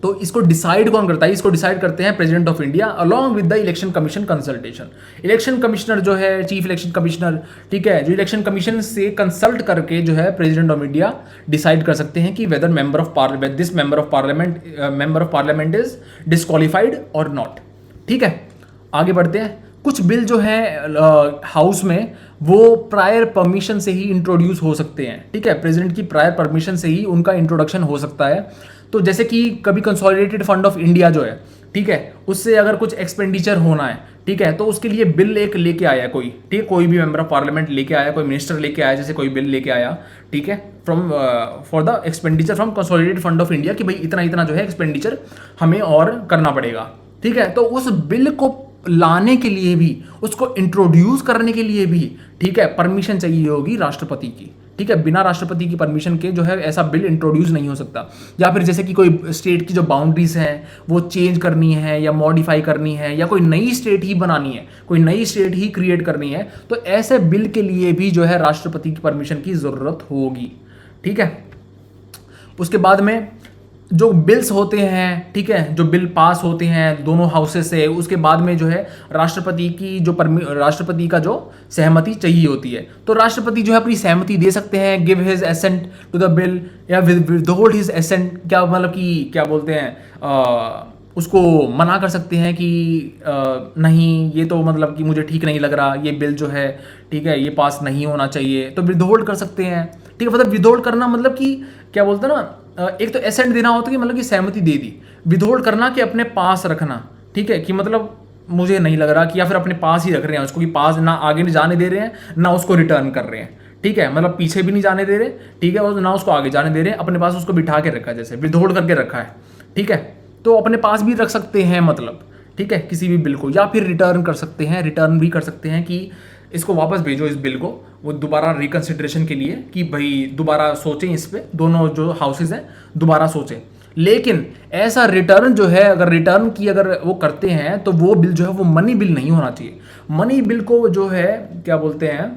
तो इसको डिसाइड कौन करता है? इसको डिसाइड करते हैं president of India along with the election commission consultation. Election commissioner जो है, चीफ इलेक्शन कमिश्नर, ठीक है, जो इलेक्शन कमीशन से कंसल्ट करके जो है प्रेसिडेंट ऑफ इंडिया डिसाइड कर सकते हैं कि whether member of parliament is disqualified और नॉट, ठीक है। आगे बढ़ते हैं। कुछ बिल जो है हाउस में वो प्रायर परमिशन से ही इंट्रोड्यूस हो सकते हैं, ठीक है, प्रेसिडेंट की प्रायर परमिशन से ही उनका इंट्रोडक्शन हो सकता है। तो जैसे कि कभी कंसोलिडेटेड फंड ऑफ इंडिया जो है, ठीक है, उससे अगर कुछ एक्सपेंडिचर होना है, ठीक है, तो उसके लिए बिल एक लेके आया कोई, ठीक है, कोई भी मेंबर ऑफ पार्लियामेंट लेके आया, कोई मिनिस्टर लेके आया, जैसे कोई बिल लेके आया, ठीक है, from for the expenditure from consolidated fund of India, कि भाई इतना जो है एक्सपेंडिचर हमें और करना पड़ेगा, ठीक है। तो उस बिल को लाने के लिए भी, उसको इंट्रोड्यूस करने के लिए भी, ठीक है, परमिशन चाहिए होगी राष्ट्रपति की, ठीक है। बिना राष्ट्रपति की परमिशन के जो है ऐसा बिल इंट्रोड्यूस नहीं हो सकता। या फिर जैसे कि कोई स्टेट की जो बाउंड्रीज हैं वो चेंज करनी है या मॉडिफाई करनी है, या कोई नई स्टेट ही बनानी है, कोई नई स्टेट ही क्रिएट करनी है, तो ऐसे बिल के लिए भी जो है राष्ट्रपति की परमिशन की जरूरत होगी, ठीक है। उसके बाद में जो बिल्स होते हैं, ठीक है, जो बिल पास होते हैं दोनों हाउसेस से, उसके बाद में जो है राष्ट्रपति का जो सहमति चाहिए होती है, तो राष्ट्रपति जो है अपनी सहमति दे सकते हैं, give his assent to the bill, या विदहोल्ड हिज एसेंट, क्या मतलब कि क्या बोलते हैं उसको मना कर सकते हैं कि नहीं, ये तो मतलब कि मुझे ठीक नहीं लग रहा, ये बिल जो है, ठीक है, ये पास नहीं होना चाहिए, तो विदहोल्ड कर सकते हैं, ठीक है। मतलब विदहोल्ड करना मतलब कि क्या बोलते हैं ना, एक तो एसेंट देना होता है कि मतलब कि सहमति दे दी, विदहोल्ड करना कि अपने पास रखना, ठीक है, कि मतलब मुझे नहीं लग रहा, कि या फिर अपने पास ही रख रहे हैं उसको, कि पास ना आगे नहीं जाने दे रहे हैं ना उसको रिटर्न कर रहे हैं, ठीक है, मतलब पीछे भी नहीं जाने दे रहे, ठीक है, और ना उसको आगे जाने दे रहे, अपने पास उसको बिठा के रखा है, जैसे विदहोल्ड करके रखा है, ठीक है। तो अपने पास भी रख सकते हैं मतलब, ठीक है, किसी भी बिल को, या फिर रिटर्न कर सकते हैं, रिटर्न भी कर सकते हैं कि इसको वापस भेजो इस बिल को, वो दोबारा रिकंसिडरेशन के लिए, कि भाई दोबारा सोचें इस पे, दोनों जो हाउसेज हैं दोबारा सोचें। लेकिन ऐसा रिटर्न जो है, अगर रिटर्न की अगर वो करते हैं तो वो बिल जो है वो मनी बिल नहीं होना चाहिए। मनी बिल को जो है क्या बोलते हैं,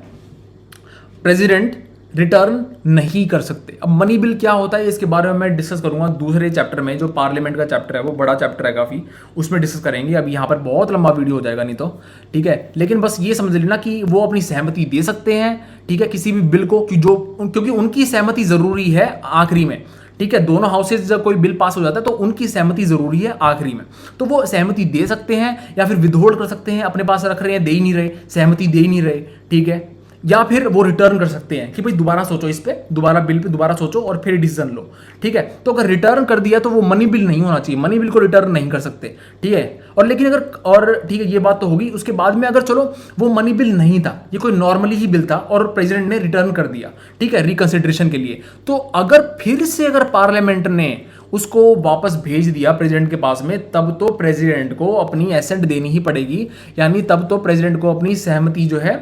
प्रेसिडेंट रिटर्न नहीं कर सकते। अब मनी बिल क्या होता है इसके बारे में मैं डिस्कस करूंगा दूसरे चैप्टर में, जो पार्लियामेंट का चैप्टर है, वो बड़ा चैप्टर है काफ़ी, उसमें डिस्कस करेंगे। अब यहाँ पर बहुत लंबा वीडियो हो जाएगा नहीं तो, ठीक है। लेकिन बस ये समझ लेना कि वो अपनी सहमति दे सकते हैं, ठीक है, किसी भी बिल को, कि जो क्योंकि उनकी सहमति ज़रूरी है आखिरी में, ठीक है। दोनों हाउसेज जब कोई बिल पास हो जाता है तो उनकी सहमति जरूरी है आखिरी में, तो वो सहमति दे सकते हैं या फिर विदहोल्ड कर सकते हैं, अपने पास रख रहे हैं, दे ही नहीं रहे, सहमति दे ही नहीं रहे, ठीक है। या फिर वो रिटर्न कर सकते हैं कि भाई दोबारा सोचो इस पे, दोबारा बिल पे दोबारा सोचो और फिर डिसीजन लो, ठीक है। तो अगर रिटर्न कर दिया तो वो मनी बिल नहीं होना चाहिए, मनी बिल को रिटर्न नहीं कर सकते, ठीक है। और लेकिन अगर, और ठीक है, ये बात तो होगी। उसके बाद में अगर चलो वो मनी बिल नहीं था, ये कोई नॉर्मली ही बिल था और प्रेसिडेंट ने रिटर्न कर दिया, ठीक है, रिकंसिडरेशन के लिए, तो अगर फिर से अगर पार्लियामेंट ने उसको वापस भेज दिया प्रेसिडेंट के पास में, तब तो प्रेसिडेंट को अपनी एसेंट देनी ही पड़ेगी, यानी तब तो प्रेसिडेंट को अपनी सहमति जो है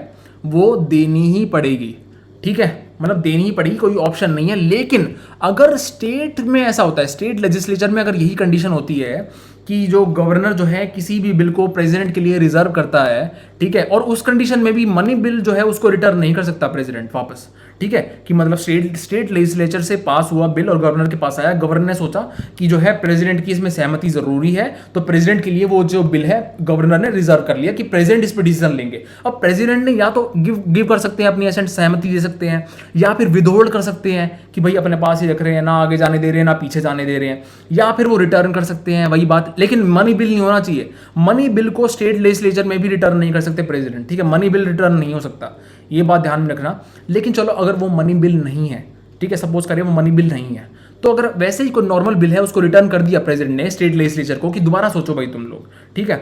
वो देनी ही पड़ेगी, ठीक है, मतलब देनी ही पड़ेगी, कोई ऑप्शन नहीं है। लेकिन अगर स्टेट में ऐसा होता है, स्टेट लेजिस्लेचर में अगर यही कंडीशन होती है कि जो गवर्नर जो है किसी भी बिल को प्रेसिडेंट के लिए रिजर्व करता है, ठीक है, और उस कंडीशन में भी मनी बिल जो है उसको रिटर्न नहीं कर सकता प्रेसिडेंट वापस, ठीक है, कि मतलब स्टेट लेजिस्लेचर से पास हुआ बिल और गवर्नर के पास आया, गवर्नर ने सोचा कि जो है प्रेसिडेंट की इसमें सहमति जरूरी है, तो प्रेसिडेंट के लिए वो जो बिल है गवर्नर ने रिजर्व कर लिया कि प्रेसिडेंट इस पर डिसीजन लेंगे। अब प्रेसिडेंट ने या तो गिव कर सकते हैं अपनी एसेंट, सहमति दे सकते हैं, या फिर विदहोल्ड कर सकते हैं कि भाई अपने पास ही रख रहे हैं, ना आगे जाने दे रहे हैं ना पीछे जाने दे रहे हैं, या फिर वो रिटर्न कर सकते हैं, वही बात। लेकिन मनी बिल नहीं होना चाहिए, मनी बिल को स्टेट लेजिस्लेचर में भी रिटर्न नहीं कर सकते प्रेसिडेंट, ठीक है, मनी बिल रिटर्न नहीं हो सकता, ये बात ध्यान में रखना। लेकिन चलो अगर वो मनी बिल नहीं है, ठीक है, सपोज करिए वो मनी बिल नहीं है, तो अगर वैसे ही कोई नॉर्मल बिल है उसको रिटर्न कर दिया प्रेसिडेंट ने स्टेट लेजिस्लेचर को कि दोबारा सोचो भाई तुम लोग, ठीक है,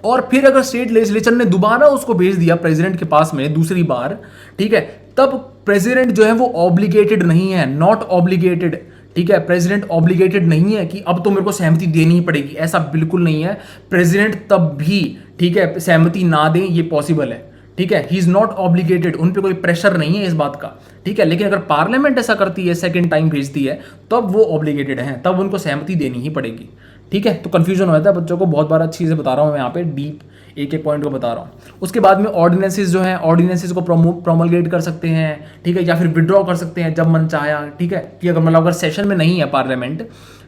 और फिर अगर स्टेट लेजिस्लेचर ने दोबारा उसको भेज दिया प्रेसिडेंट के पास में दूसरी बार, ठीक है, तब प्रेसिडेंट जो है वो ऑब्लिगेटेड नहीं है, नॉट ऑब्लिगेटेड, ठीक है, प्रेसिडेंट ऑब्लिगेटेड नहीं है कि अब तो मेरे को सहमति देनी ही पड़ेगी, ऐसा बिल्कुल नहीं है। प्रेसिडेंट तब भी, ठीक है, सहमति ना दें ये पॉसिबल है, ठीक है, ही इज नॉट ऑब्लिगेटेड, उन पे कोई प्रेशर नहीं है इस बात का, ठीक है। लेकिन अगर पार्लियामेंट ऐसा करती है, सेकंड टाइम भेजती है, तब वो ऑब्लिगेटेड है, तब उनको सहमति देनी ही पड़ेगी, ठीक है। तो कंफ्यूजन हो जाता है बच्चों को, बहुत बार अच्छी से बता रहा हूँ मैं यहाँ पे, डीप एक एक पॉइंट को बता रहा हूँ। उसके बाद में ऑर्डिनेंसेस जो हैं, ऑर्डिनेंसेस को प्रोमलगेट कर सकते हैं, ठीक है, या फिर विड्रॉ कर सकते हैं जब मन चाहा, ठीक है, कि अगर मतलब अगर सेशन में नहीं है पार्लियामेंट,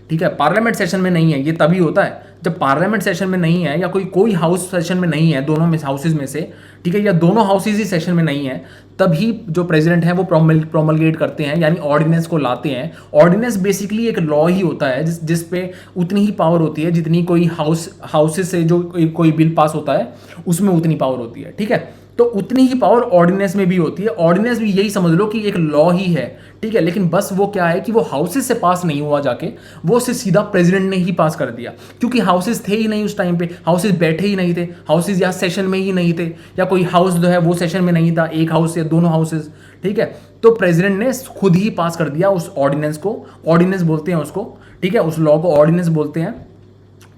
ठीक है, पार्लियामेंट सेशन में नहीं है, ये तभी होता है जब पार्लियामेंट सेशन में नहीं है या कोई हाउस सेशन में नहीं है, दोनों में हाउसेज में से, ठीक है, या दोनों हाउसेज ही सेशन में नहीं है, तभी जो प्रेसिडेंट है वो प्रोमलगेट करते हैं, यानी ऑर्डिनेंस को लाते हैं। ऑर्डिनेंस बेसिकली एक लॉ ही होता है जिस पे उतनी ही पावर होती है जितनी कोई हाउसेज से जो कोई बिल पास होता है उसमें उतनी पावर होती है, ठीक है। तो उतनी ही पावर ऑर्डिनेंस में भी होती है, ऑर्डिनेंस भी यही समझ लो कि एक लॉ ही है, ठीक है। लेकिन बस वो क्या है कि वो हाउसेज से पास नहीं हुआ जाके, वो से सीधा प्रेसिडेंट ने ही पास कर दिया, क्योंकि हाउसेज थे ही नहीं उस टाइम पे, हाउसेज बैठे ही नहीं थे, हाउसेज या सेशन में ही नहीं थे, या कोई हाउस जो है वो सेशन में नहीं था, एक हाउस या दोनों हाउसेज, ठीक है। तो प्रेसिडेंट ने खुद ही पास कर दिया उस ऑर्डिनेंस को, ऑर्डिनेंस बोलते हैं उसको, ठीक है, उस लॉ को ऑर्डिनेंस बोलते हैं।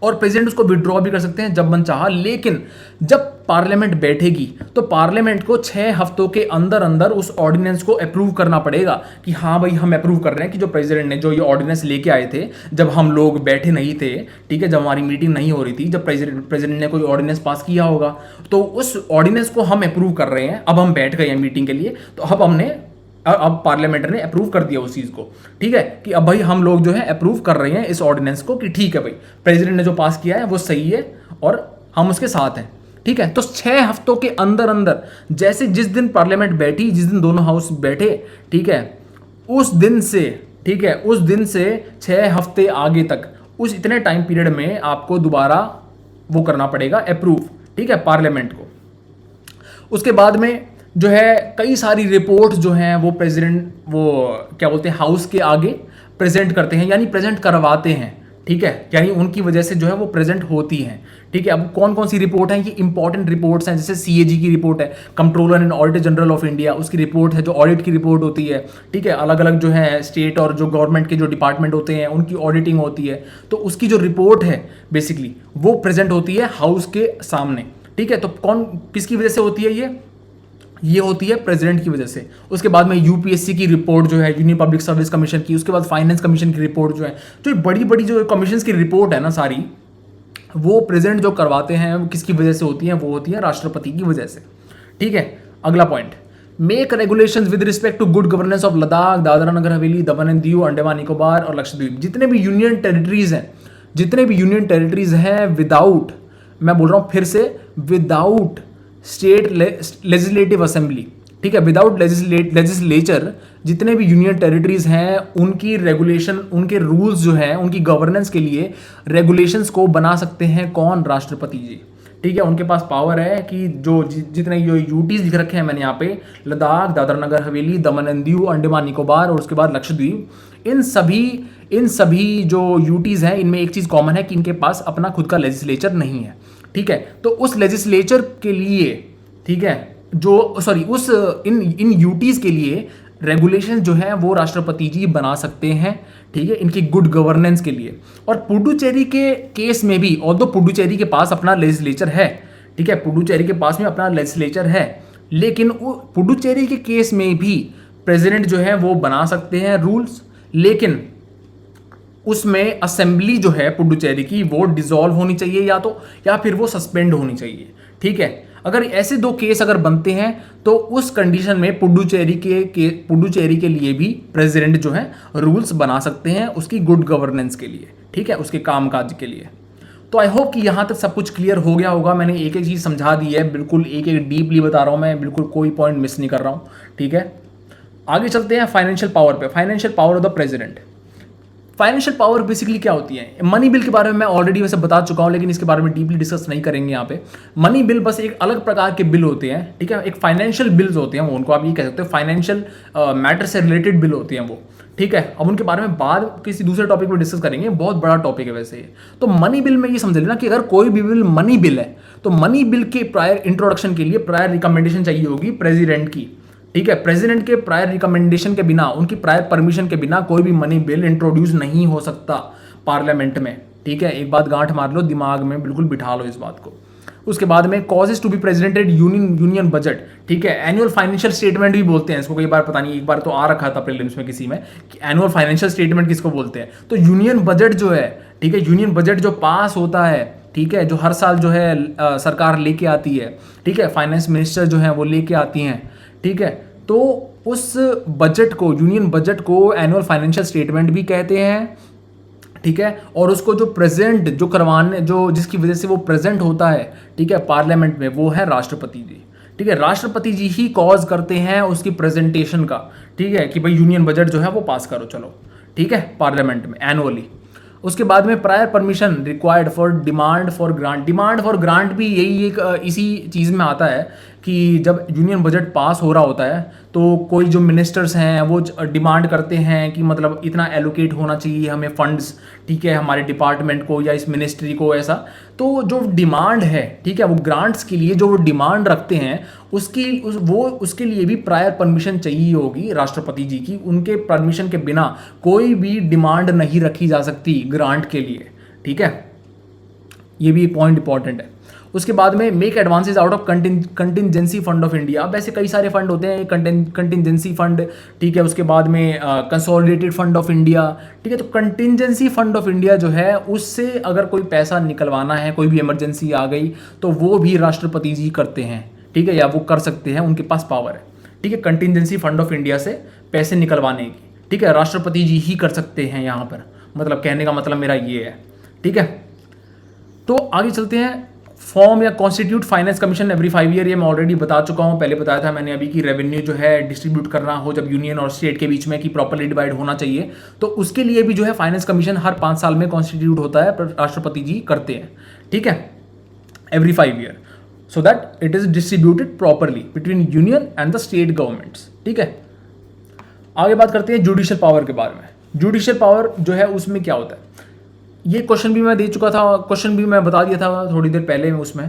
और प्रेसिडेंट उसको विड्रॉ भी कर सकते हैं जब मन चाहा। लेकिन जब पार्लियामेंट बैठेगी तो पार्लियामेंट को 6 हफ्तों के अंदर अंदर उस ऑर्डिनेंस को अप्रूव करना पड़ेगा कि हाँ भाई हम अप्रूव कर रहे हैं कि जो प्रेसिडेंट ने जो ये ऑर्डिनेंस लेके आए थे जब हम लोग बैठे नहीं थे, ठीक है, जब हमारी मीटिंग नहीं हो रही थी, जब प्रेसिडेंट ने कोई ऑर्डिनेंस पास किया होगा, तो उस ऑर्डिनेंस को हम अप्रूव कर रहे हैं। अब हम बैठ गए हैं मीटिंग के लिए, तो अब पार्लियामेंट ने अप्रूव कर दिया उस चीज़ को, ठीक है, कि अब भाई हम लोग जो है अप्रूव कर रहे हैं इस ऑर्डिनेंस को कि ठीक है भाई प्रेसिडेंट ने जो पास किया है वो सही है और हम उसके साथ हैं, ठीक है। तो 6 हफ्तों के अंदर अंदर, जैसे जिस दिन पार्लियामेंट बैठी, जिस दिन दोनों हाउस बैठे, ठीक है, उस दिन से, ठीक है, उस दिन से 6 हफ्ते आगे तक, उस इतने टाइम पीरियड में आपको दोबारा वो करना पड़ेगा अप्रूव, ठीक है, पार्लियामेंट को। उसके बाद में जो है कई सारी रिपोर्ट जो हैं वो प्रेसिडेंट वो क्या बोलते हैं हाउस के आगे प्रेजेंट करते हैं, यानी प्रेजेंट करवाते हैं, ठीक है, यानी उनकी वजह से जो है वो प्रेजेंट होती हैं। ठीक है, अब कौन कौन सी रिपोर्ट हैं, ये इंपॉर्टेंट रिपोर्ट्स हैं, जैसे सीएजी की रिपोर्ट है, controller and auditor general of India, उसकी रिपोर्ट है जो ऑडिट की रिपोर्ट होती है। ठीक है, अलग अलग जो है स्टेट और जो गवर्नमेंट के जो डिपार्टमेंट होते हैं उनकी ऑडिटिंग होती है, तो उसकी जो रिपोर्ट है बेसिकली वो प्रेजेंट होती है हाउस के सामने। ठीक है, तो कौन किसकी वजह से होती है ये होती है प्रेसिडेंट की वजह से। उसके बाद में यूपीएससी की रिपोर्ट जो है, यूनियन पब्लिक सर्विस कमीशन की, उसके बाद फाइनेंस कमीशन की रिपोर्ट जो है, जो बड़ी बड़ी जो कमीशन की रिपोर्ट है ना सारी, वो प्रेसिडेंट जो करवाते हैं वो किसकी वजह से होती हैं, वो होती है राष्ट्रपति की वजह से। ठीक है, अगला point, make regulations with respect to good governance of Ladakh, Dadra Nagar Haveli, Daman and Diu, Andaman Nicobar और लक्षद्वीप। जितने भी यूनियन टेरिटरीज हैं विदाउट, मैं बोल रहा हूं फिर से, विदाउट स्टेट लेजिस्लेटिव असेंबली। ठीक है, विदाउट लेजिस्लेचर जितने भी यूनियन टेरिटरीज हैं उनकी रेगुलेशन, उनके रूल्स जो हैं, उनकी गवर्नेंस के लिए रेगुलेशंस को बना सकते हैं कौन, राष्ट्रपति जी। ठीक है, उनके पास पावर है कि जो जितने जो यूटीज लिख रखे हैं मैंने यहाँ पे, लद्दाख, दादरा नगर हवेली, दमन एंड दीव, अंडमान निकोबार और उसके बाद लक्षद्वीप, इन सभी जो यूटीज हैं इनमें एक चीज़ कॉमन है कि इनके पास अपना खुद का लेजिस्लेचर नहीं है। ठीक है, तो उस लेजिस्लेचर के लिए, ठीक है, जो सॉरी उस इन यूटीज के लिए रेगुलेशन जो है वो राष्ट्रपति जी बना सकते हैं। ठीक है, इनकी गुड गवर्नेंस के लिए। और पुडुचेरी के केस में भी, ऑल्दो पुडुचेरी के पास अपना लेजिस्लेचर है, ठीक है, पुडुचेरी के पास में अपना लेजिस्लेचर है, लेकिन पुडुचेरी के केस में भी प्रेसिडेंट जो है वो बना सकते हैं रूल्स, लेकिन उसमें असेंबली जो है पुडुचेरी की वो डिसॉल्व होनी चाहिए या फिर वो सस्पेंड होनी चाहिए। ठीक है, अगर ऐसे दो केस अगर बनते हैं तो उस कंडीशन में पुडुचेरी के लिए भी प्रेसिडेंट जो है रूल्स बना सकते हैं उसकी गुड गवर्नेंस के लिए। ठीक है, उसके कामकाज के लिए। तो आई होप कि यहाँ तक सब कुछ क्लियर हो गया होगा। मैंने एक एक चीज़ समझा दी है, बिल्कुल एक एक डीपली बता रहा हूँ मैं, बिल्कुल कोई पॉइंट मिस नहीं कर रहा हूँ। ठीक है, आगे चलते हैं फाइनेंशियल पावर पे। Financial power of the president. Financial power basically क्या होती है? मनी बिल के बारे में मैं ऑलरेडी वैसे बता चुका हूं, लेकिन इसके बारे में डीपली डिस्कस नहीं करेंगे यहाँ पे। मनी बिल बस एक अलग प्रकार के बिल होते हैं। ठीक है, एक फाइनेंशियल बिल्स होते हैं, उनको आप ये कह सकते हो फाइनेंशियल मैटर से रिलेटेड बिल होते हैं वो। ठीक है, अब उनके बारे में बाद किसी दूसरे टॉपिक में डिस्कस करेंगे, बहुत बड़ा टॉपिक है वैसे ये। तो मनी बिल में ये समझ लेना कि अगर कोई भी बिल मनी बिल है तो मनी बिल के प्रायर इंट्रोडक्शन के लिए प्रायर रिकमेंडेशन चाहिए होगी प्रेसिडेंट की। ठीक है, प्रेसिडेंट के प्रायर रिकमेंडेशन के बिना, उनकी प्रायर परमिशन के बिना कोई भी मनी बिल इंट्रोड्यूस नहीं हो सकता पार्लियामेंट में। ठीक है, एक बात गांठ मार लो, दिमाग में बिल्कुल बिठा लो इस बात को। उसके बाद में causes to be presented union budget. ठीक है, एनुअल फाइनेंशियल स्टेटमेंट भी बोलते हैं इसको, कई बार पता नहीं, एक बार तो आ रखा था प्रीलिम्स में किसी में कि एनुअल फाइनेंशियल स्टेटमेंट किसको बोलते हैं। तो यूनियन बजट जो है, ठीक है, यूनियन बजट जो पास होता है, ठीक है, जो हर साल जो है सरकार लेके आती है, ठीक है, फाइनेंस मिनिस्टर जो है वो लेके आती हैं। ठीक है, तो उस बजट को, यूनियन बजट को एनुअल फाइनेंशियल स्टेटमेंट भी कहते हैं। ठीक है, और उसको जो प्रेजेंट जो करवाने, जो जिसकी वजह से वो प्रेजेंट होता है, ठीक है, पार्लियामेंट में, वो है राष्ट्रपति जी। ठीक है, राष्ट्रपति जी ही कॉज करते हैं उसकी प्रेजेंटेशन का। ठीक है, कि भाई यूनियन बजट जो है वो पास करो, चलो। ठीक है, पार्लियामेंट में एनुअली। उसके बाद में prior permission required for demand for grant. Demand for grant भी यही एक इसी चीज़ में आता है कि जब यूनियन बजट पास हो रहा होता है तो कोई जो मिनिस्टर्स हैं वो डिमांड करते हैं कि मतलब इतना एलोकेट होना चाहिए हमें फंड्स, ठीक है, हमारे डिपार्टमेंट को या इस मिनिस्ट्री को, ऐसा। तो जो डिमांड है, ठीक है, वो ग्रांट्स के लिए जो वो डिमांड रखते हैं उसके लिए भी प्रायर परमिशन चाहिए होगी राष्ट्रपति जी की। उनके परमिशन के बिना कोई भी डिमांड नहीं रखी जा सकती ग्रांट के लिए। ठीक है, ये भी पॉइंट इंपॉर्टेंट है। उसके बाद में make advances out of contingency fund of India. अब ऐसे कई सारे फंड होते हैं, कंटिजेंसी फंड, ठीक है, उसके बाद में कंसोलिडेटेड फंड ऑफ इंडिया। ठीक है, तो कंटिजेंसी फंड ऑफ इंडिया जो है उससे अगर कोई पैसा निकलवाना है, कोई भी इमरजेंसी आ गई, तो वो भी राष्ट्रपति जी करते हैं। ठीक है, या वो कर सकते हैं, उनके पास पावर है। ठीक है, कंटिजेंसी फंड ऑफ इंडिया से पैसे निकलवाने की, ठीक है, राष्ट्रपति जी ही कर सकते हैं यहाँ पर, मतलब कहने का मतलब मेरा ये है। ठीक है, तो आगे चलते हैं। फॉर्म या constitute finance commission every 5 year, ये मैं ऑलरेडी बता चुका हूँ, पहले बताया था मैंने अभी कि रेवेन्यू जो है डिस्ट्रीब्यूट करना हो जब यूनियन और स्टेट के बीच में, कि प्रॉपर्ली डिवाइड होना चाहिए, तो उसके लिए भी जो है फाइनेंस कमीशन हर 5 साल में कॉन्स्टिट्यूट होता है, राष्ट्रपति जी करते हैं। ठीक है, every 5 year, so that it is distributed properly between union and the state governments. ठीक है, आगे बात करते हैं जुडिशियल पावर के बारे में। जुडिशियल पावर जो है उसमें क्या होता है? ये क्वेश्चन भी मैं दे चुका था, क्वेश्चन भी मैं बता दिया था थोड़ी देर पहले में उसमें,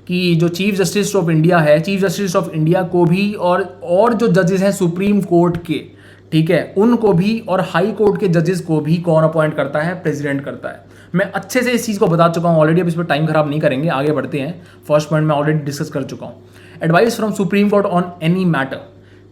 कि जो चीफ जस्टिस ऑफ इंडिया है, चीफ जस्टिस ऑफ इंडिया को भी और जो जजेस हैं सुप्रीम कोर्ट के, ठीक है, उनको भी और हाई कोर्ट के जजेस को भी कौन अपॉइंट करता है? प्रेसिडेंट करता है। मैं अच्छे से इस चीज़ को बता चुका हूँ ऑलरेडी, अब इस पर टाइम खराब नहीं करेंगे, आगे बढ़ते हैं। फर्स्ट पॉइंट मैं ऑलरेडी डिस्कस कर चुका हूँ। Advice from supreme court on any matter,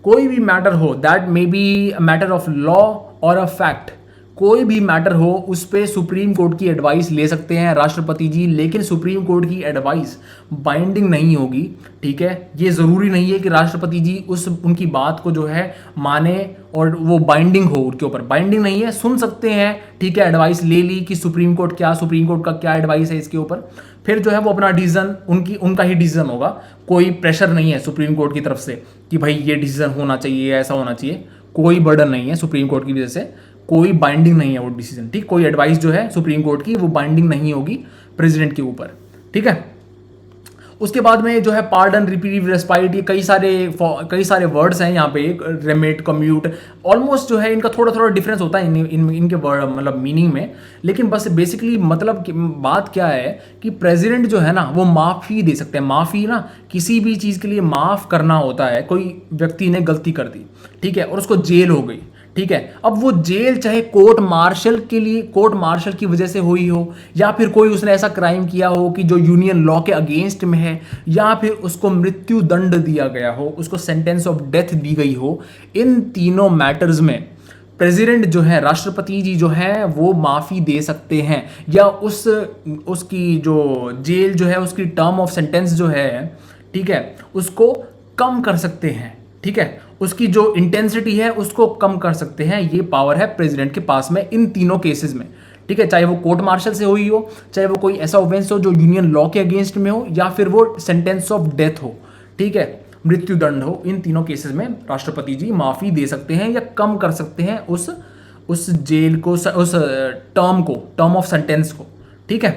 कोई भी मैटर हो, that may be a matter of law और अ फैक्ट, कोई भी मैटर हो उस पर सुप्रीम कोर्ट की एडवाइस ले सकते हैं राष्ट्रपति जी, लेकिन सुप्रीम कोर्ट की एडवाइस बाइंडिंग नहीं होगी, ठीक है। ये ज़रूरी नहीं है कि राष्ट्रपति जी उनकी बात को जो है माने और वो बाइंडिंग हो, उनके ऊपर बाइंडिंग नहीं है, सुन सकते हैं, ठीक है। एडवाइस ले ली कि सुप्रीम कोर्ट का क्या एडवाइस है इसके ऊपर, फिर जो है वो अपना डिसीजन, उनका ही डिसीजन होगा। कोई प्रेशर नहीं है सुप्रीम कोर्ट की तरफ से कि भाई ये डिसीजन होना चाहिए, ऐसा होना चाहिए, कोई बर्डन नहीं है सुप्रीम कोर्ट की वजह से, कोई बाइंडिंग नहीं है वो डिसीजन, ठीक। कोई एडवाइस जो है सुप्रीम कोर्ट की वो बाइंडिंग नहीं होगी प्रेसिडेंट के ऊपर, ठीक है। उसके बाद में जो है पार्डन, रिपीटिव, रेस्पाइट, ये कई सारे वर्ड्स हैं यहाँ पे, रेमेट, कम्यूट, ऑलमोस्ट जो है इनका थोड़ा थोड़ा डिफरेंस होता है इनके वर्ड मतलब मीनिंग में, लेकिन बस बेसिकली मतलब बात क्या है कि प्रेसिडेंट जो है ना वो माफ़ी दे सकते हैं। माफ़ी ना किसी भी चीज़ के लिए माफ़ करना होता है, कोई व्यक्ति ने गलती कर दी, ठीक है, और उसको जेल हो गई, ठीक है। अब वो जेल चाहे कोर्ट मार्शल की वजह से हुई हो, या फिर कोई उसने ऐसा क्राइम किया हो कि जो यूनियन लॉ के अगेंस्ट में है, या फिर उसको मृत्यु दंड दिया गया हो, उसको सेंटेंस ऑफ डेथ दी गई हो, इन तीनों मैटर्स में प्रेसिडेंट जो है, राष्ट्रपति जी जो है वो माफ़ी दे सकते हैं, या उसकी जो जेल जो है, उसकी टर्म ऑफ सेंटेंस जो है, ठीक है, उसको कम कर सकते हैं, ठीक है, उसकी जो इंटेंसिटी है उसको कम कर सकते हैं। ये पावर है प्रेसिडेंट के पास में इन तीनों केसेस में, ठीक है। चाहे वो कोर्ट मार्शल से हुई हो, चाहे वो कोई ऐसा ऑफेंस हो जो यूनियन लॉ के अगेंस्ट में हो, या फिर वो सेंटेंस ऑफ डेथ हो, ठीक है, मृत्यु दंड हो, इन तीनों केसेस में राष्ट्रपति जी माफ़ी दे सकते हैं या कम कर सकते हैं उस जेल को, उस टर्म ऑफ सेंटेंस को, ठीक है।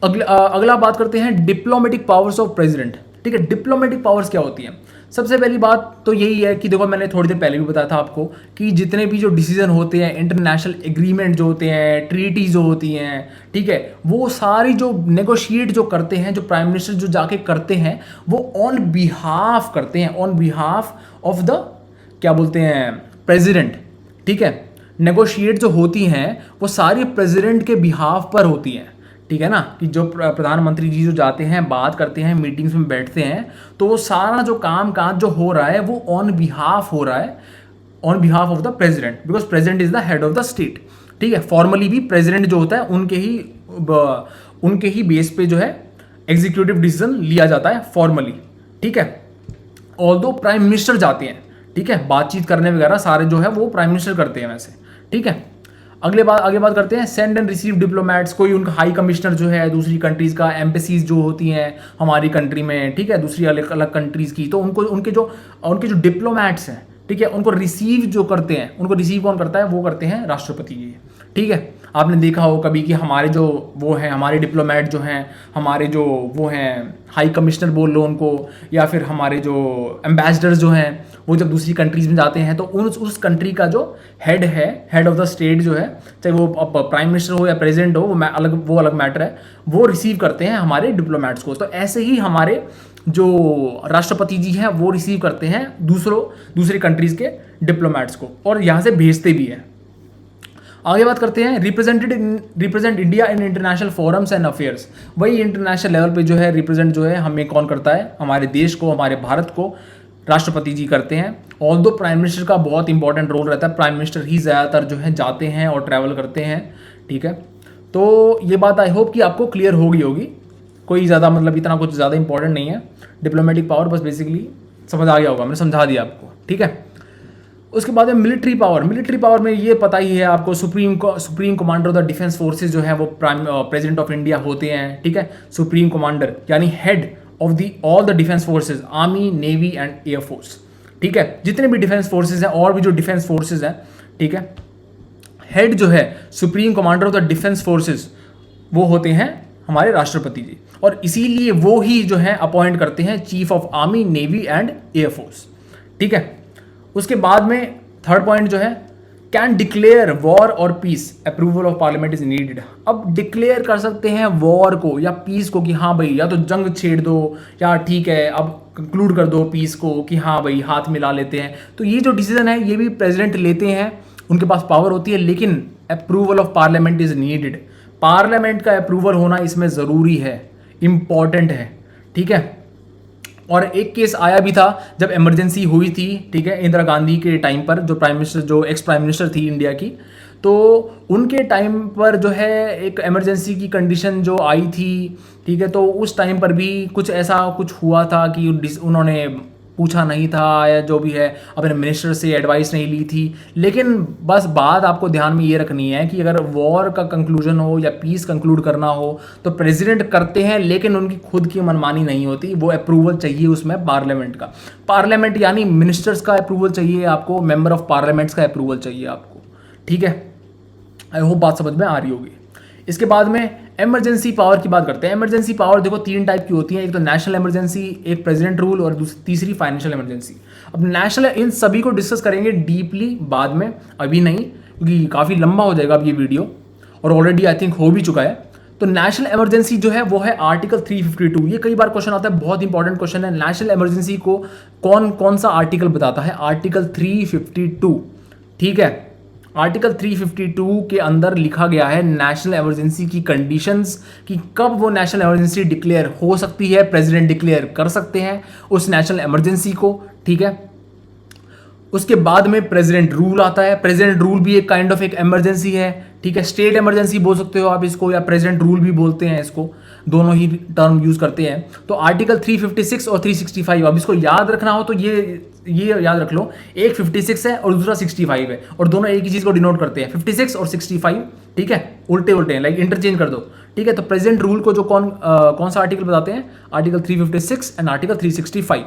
अगला बात करते हैं डिप्लोमेटिक पावर्स ऑफ प्रेसिडेंट, ठीक है। डिप्लोमेटिक पावर्स क्या होती हैं? सबसे पहली बात तो यही है कि देखो, मैंने थोड़ी देर पहले भी बताया था आपको कि जितने भी जो डिसीजन होते हैं, इंटरनेशनल एग्रीमेंट जो होते हैं, ट्रीटी जो होती हैं, ठीक है, वो सारी जो नेगोशिएट जो करते हैं, जो प्राइम मिनिस्टर जो जाके करते हैं, वो ऑन बिहाफ करते हैं, ऑन बिहाफ ऑफ द क्या बोलते हैं, प्रेसिडेंट, ठीक है। नेगोशिएट जो होती हैं वो सारी प्रेसिडेंट के बिहाफ पर होती हैं, ठीक है ना, कि जो प्रधानमंत्री जी जो जाते हैं, बात करते हैं, मीटिंग्स में बैठते हैं, तो वो सारा जो काम काज जो हो रहा है वो ऑन बिहाफ हो रहा है, on behalf of the president, because president is the head of the state, ठीक है। फॉर्मली भी प्रेसिडेंट जो होता है उनके ही बेस पे जो है एग्जीक्यूटिव डिसीजन लिया जाता है फॉर्मली, ठीक है। ऑल्दो प्राइम मिनिस्टर जाते हैं, ठीक है, बातचीत करने वगैरह सारे जो है वो प्राइम मिनिस्टर करते हैं वैसे, ठीक है। आगे बात करते हैं सेंड एंड रिसीव डिप्लोमेट्स, कोई उनका हाई कमिश्नर जो है दूसरी कंट्रीज़ का, एम्बेसीज जो होती हैं हमारी कंट्री में, ठीक है, दूसरी अलग अलग कंट्रीज़ की, तो उनके जो डिप्लोमेट्स हैं, ठीक है, उनको रिसीव जो करते हैं, उनको रिसीव कौन करता है? वो करते हैं राष्ट्रपति जी, ठीक है। आपने देखा हो कभी कि हमारे जो वो हैं, हमारे डिप्लोमेट जो हैं, हमारे जो वो हैं हाई कमिश्नर बोल लो उनको, या फिर हमारे जो एम्बेसडर्स जो हैं, वो जब दूसरी कंट्रीज़ में जाते हैं तो उस कंट्री का जो हेड है, हेड ऑफ द स्टेट जो है, चाहे वो प्राइम मिनिस्टर हो या प्रेसिडेंट हो, वो अलग मैटर है, वो रिसीव करते हैं हमारे डिप्लोमेट्स को। तो ऐसे ही हमारे जो राष्ट्रपति जी हैं वो रिसीव करते हैं दूसरी कंट्रीज़ के डिप्लोमेट्स को, और यहाँ से भेजते भी हैं। आगे बात करते हैं represent India in international forums and affairs. वही इंटरनेशनल लेवल पे जो है रिप्रेजेंट जो है हमें कौन करता है? हमारे देश को, हमारे भारत को राष्ट्रपति जी करते हैं। ऑल्दो प्राइम मिनिस्टर का बहुत इंपॉर्टेंट रोल रहता है, प्राइम मिनिस्टर ही ज़्यादातर जो है जाते हैं और ट्रैवल करते हैं, ठीक है। तो ये बात आई होप कि आपको क्लियर होगी, कोई ज़्यादा मतलब इतना कुछ ज़्यादा इंपॉर्टेंट नहीं है। डिप्लोमेटिक पावर बस बेसिकली समझ आ गया होगा, मैंने समझा दिया आपको, ठीक है। उसके बाद में मिलिट्री पावर में ये पता ही है आपको, supreme commander of the defence forces जो है वो प्रेसिडेंट ऑफ इंडिया होते हैं, ठीक है। सुप्रीम कमांडर यानी head of all the defence forces, army, navy and air force, ठीक है। जितने भी डिफेंस फोर्सेज हैं और भी जो डिफेंस फोर्सेज हैं, ठीक है, हेड जो है supreme commander of the defence forces वो होते हैं हमारे राष्ट्रपति जी, और इसीलिए वो ही जो है अपॉइंट करते हैं chief of army, navy and air force, ठीक है। उसके बाद में थर्ड पॉइंट जो है कैन डिक्लेयर वॉर और peace, approval of parliament is needed. अब डिक्लेयर कर सकते हैं वॉर को या पीस को कि हाँ भाई या तो जंग छेड़ दो या ठीक है अब कंक्लूड कर दो पीस को कि हाँ भाई हाथ मिला लेते हैं। तो ये जो डिसीजन है ये भी प्रेसिडेंट लेते हैं, उनके पास पावर होती है, लेकिन approval of parliament is needed. Parliament का अप्रूवल होना इसमें ज़रूरी है, इंपॉर्टेंट है, ठीक है। और एक केस आया भी था जब इमरजेंसी हुई थी, ठीक है, इंदिरा गांधी के टाइम पर, जो प्राइम मिनिस्टर, जो एक्स प्राइम मिनिस्टर थी इंडिया की, तो उनके टाइम पर जो है एक इमरजेंसी की कंडीशन जो आई थी, ठीक है, तो उस टाइम पर भी कुछ ऐसा कुछ हुआ था कि उन्होंने पूछा नहीं था या जो भी है अपने मिनिस्टर से एडवाइस नहीं ली थी। लेकिन बस बात आपको ध्यान में ये रखनी है कि अगर वॉर का कंक्लूजन हो या पीस कंक्लूड करना हो तो प्रेसिडेंट करते हैं, लेकिन उनकी खुद की मनमानी नहीं होती, वो अप्रूवल चाहिए उसमें पार्लियामेंट का। पार्लियामेंट यानी मिनिस्टर्स का अप्रूवल चाहिए आपको, मेंबर ऑफ पार्लियामेंट्स का अप्रूवल चाहिए आपको, ठीक है। आई होप बात समझ में आ रही होगी। इसके बाद में इमरजेंसी पावर की बात करते हैं। इमरजेंसी पावर देखो 3 टाइप की होती है, एक तो नेशनल इमरजेंसी, एक प्रेसिडेंट रूल और तीसरी फाइनेंशियल इमरजेंसी। अब नेशनल, इन सभी को डिस्कस करेंगे डीपली बाद में, अभी नहीं, क्योंकि काफ़ी लंबा हो जाएगा अब ये वीडियो और ऑलरेडी आई थिंक हो भी चुका है। तो नेशनल इमरजेंसी जो है वो है आर्टिकल 352। ये कई बार क्वेश्चन आता है, बहुत इंपॉर्टेंट क्वेश्चन है। नेशनल इमरजेंसी को कौन कौन सा आर्टिकल बताता है? आर्टिकल 352, ठीक है। आर्टिकल 352 के अंदर लिखा गया है नेशनल इमरजेंसी की कंडीशंस, कि कब वो नेशनल इमरजेंसी डिक्लेयर हो सकती है, प्रेसिडेंट डिक्लेयर कर सकते हैं उस नेशनल इमरजेंसी को, ठीक है। उसके बाद में प्रेसिडेंट रूल आता है। प्रेसिडेंट रूल भी एक काइंड ऑफ एक इमरजेंसी है, ठीक है। स्टेट इमरजेंसी बोल सकते हो आप इसको, या प्रेसिडेंट रूल भी बोलते हैं इसको, दोनों ही टर्म यूज करते हैं। तो आर्टिकल 356 और 365, अब इसको याद रखना हो तो ये याद रख लो, एक 56 है और दूसरा 65 है, और दोनों एक ही चीज को डिनोट करते हैं, 56 और 65, ठीक है, उल्टे उल्टे हैं, लाइक इंटरचेंज कर दो, ठीक है। तो प्रेसिडेंट रूल को जो कौन सा आर्टिकल बताते हैं? आर्टिकल 356 एंड आर्टिकल 365,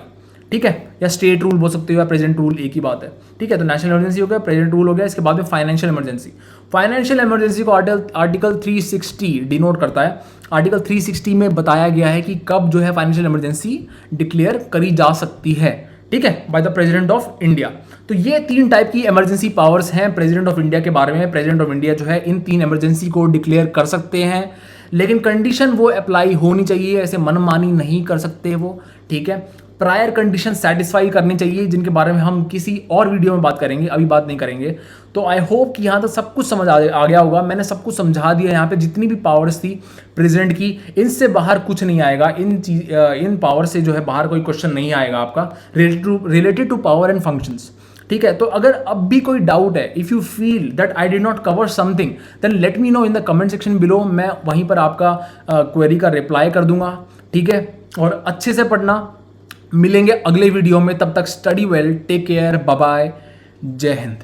ठीक है। या स्टेट रूल बोल सकते हो या प्रेसिडेंट रूल, एक ही बात है, ठीक है। तो नेशनल इमरजेंसी हो गया, प्रेसिडेंट रूल हो गया। इसके बाद में फाइनेंशियल इमरजेंसी। फाइनेंशियल इमरजेंसी को आर्टिकल 360 डिनोट करता है। आर्टिकल 360 में बताया गया है कि कब जो है फाइनेंशियल इमरजेंसी डिक्लेयर करी जा सकती है, ठीक है, by the president of India. तो ये 3 टाइप की इमरजेंसी पावर्स हैं प्रेसिडेंट ऑफ इंडिया के बारे में। प्रेसिडेंट ऑफ इंडिया जो है इन 3 इमरजेंसी को डिक्लेयर कर सकते हैं, लेकिन कंडीशन वो अप्लाई होनी चाहिए, ऐसे मनमानी नहीं कर सकते वो, ठीक है। प्रायर कंडीशन सेटिस्फाई करनी चाहिए, जिनके बारे में हम किसी और वीडियो में बात करेंगे, अभी बात नहीं करेंगे। तो आई होप कि यहाँ तक सब कुछ समझ आ गया होगा। मैंने सब कुछ समझा दिया। यहाँ पे जितनी भी पावर्स थी प्रेसिडेंट की, इनसे बाहर कुछ नहीं आएगा। इन पावर से जो है बाहर कोई क्वेश्चन नहीं आएगा आपका related to power and functions, ठीक है। तो अगर अब भी कोई डाउट है, if you feel that I did not cover something, then let me know in the comment section below. मैं वहीं पर आपका क्वेरी का रिप्लाई कर दूंगा, ठीक है। और अच्छे से पढ़ना। मिलेंगे अगले वीडियो में, तब तक study well, take care, bye bye, Jai Hind.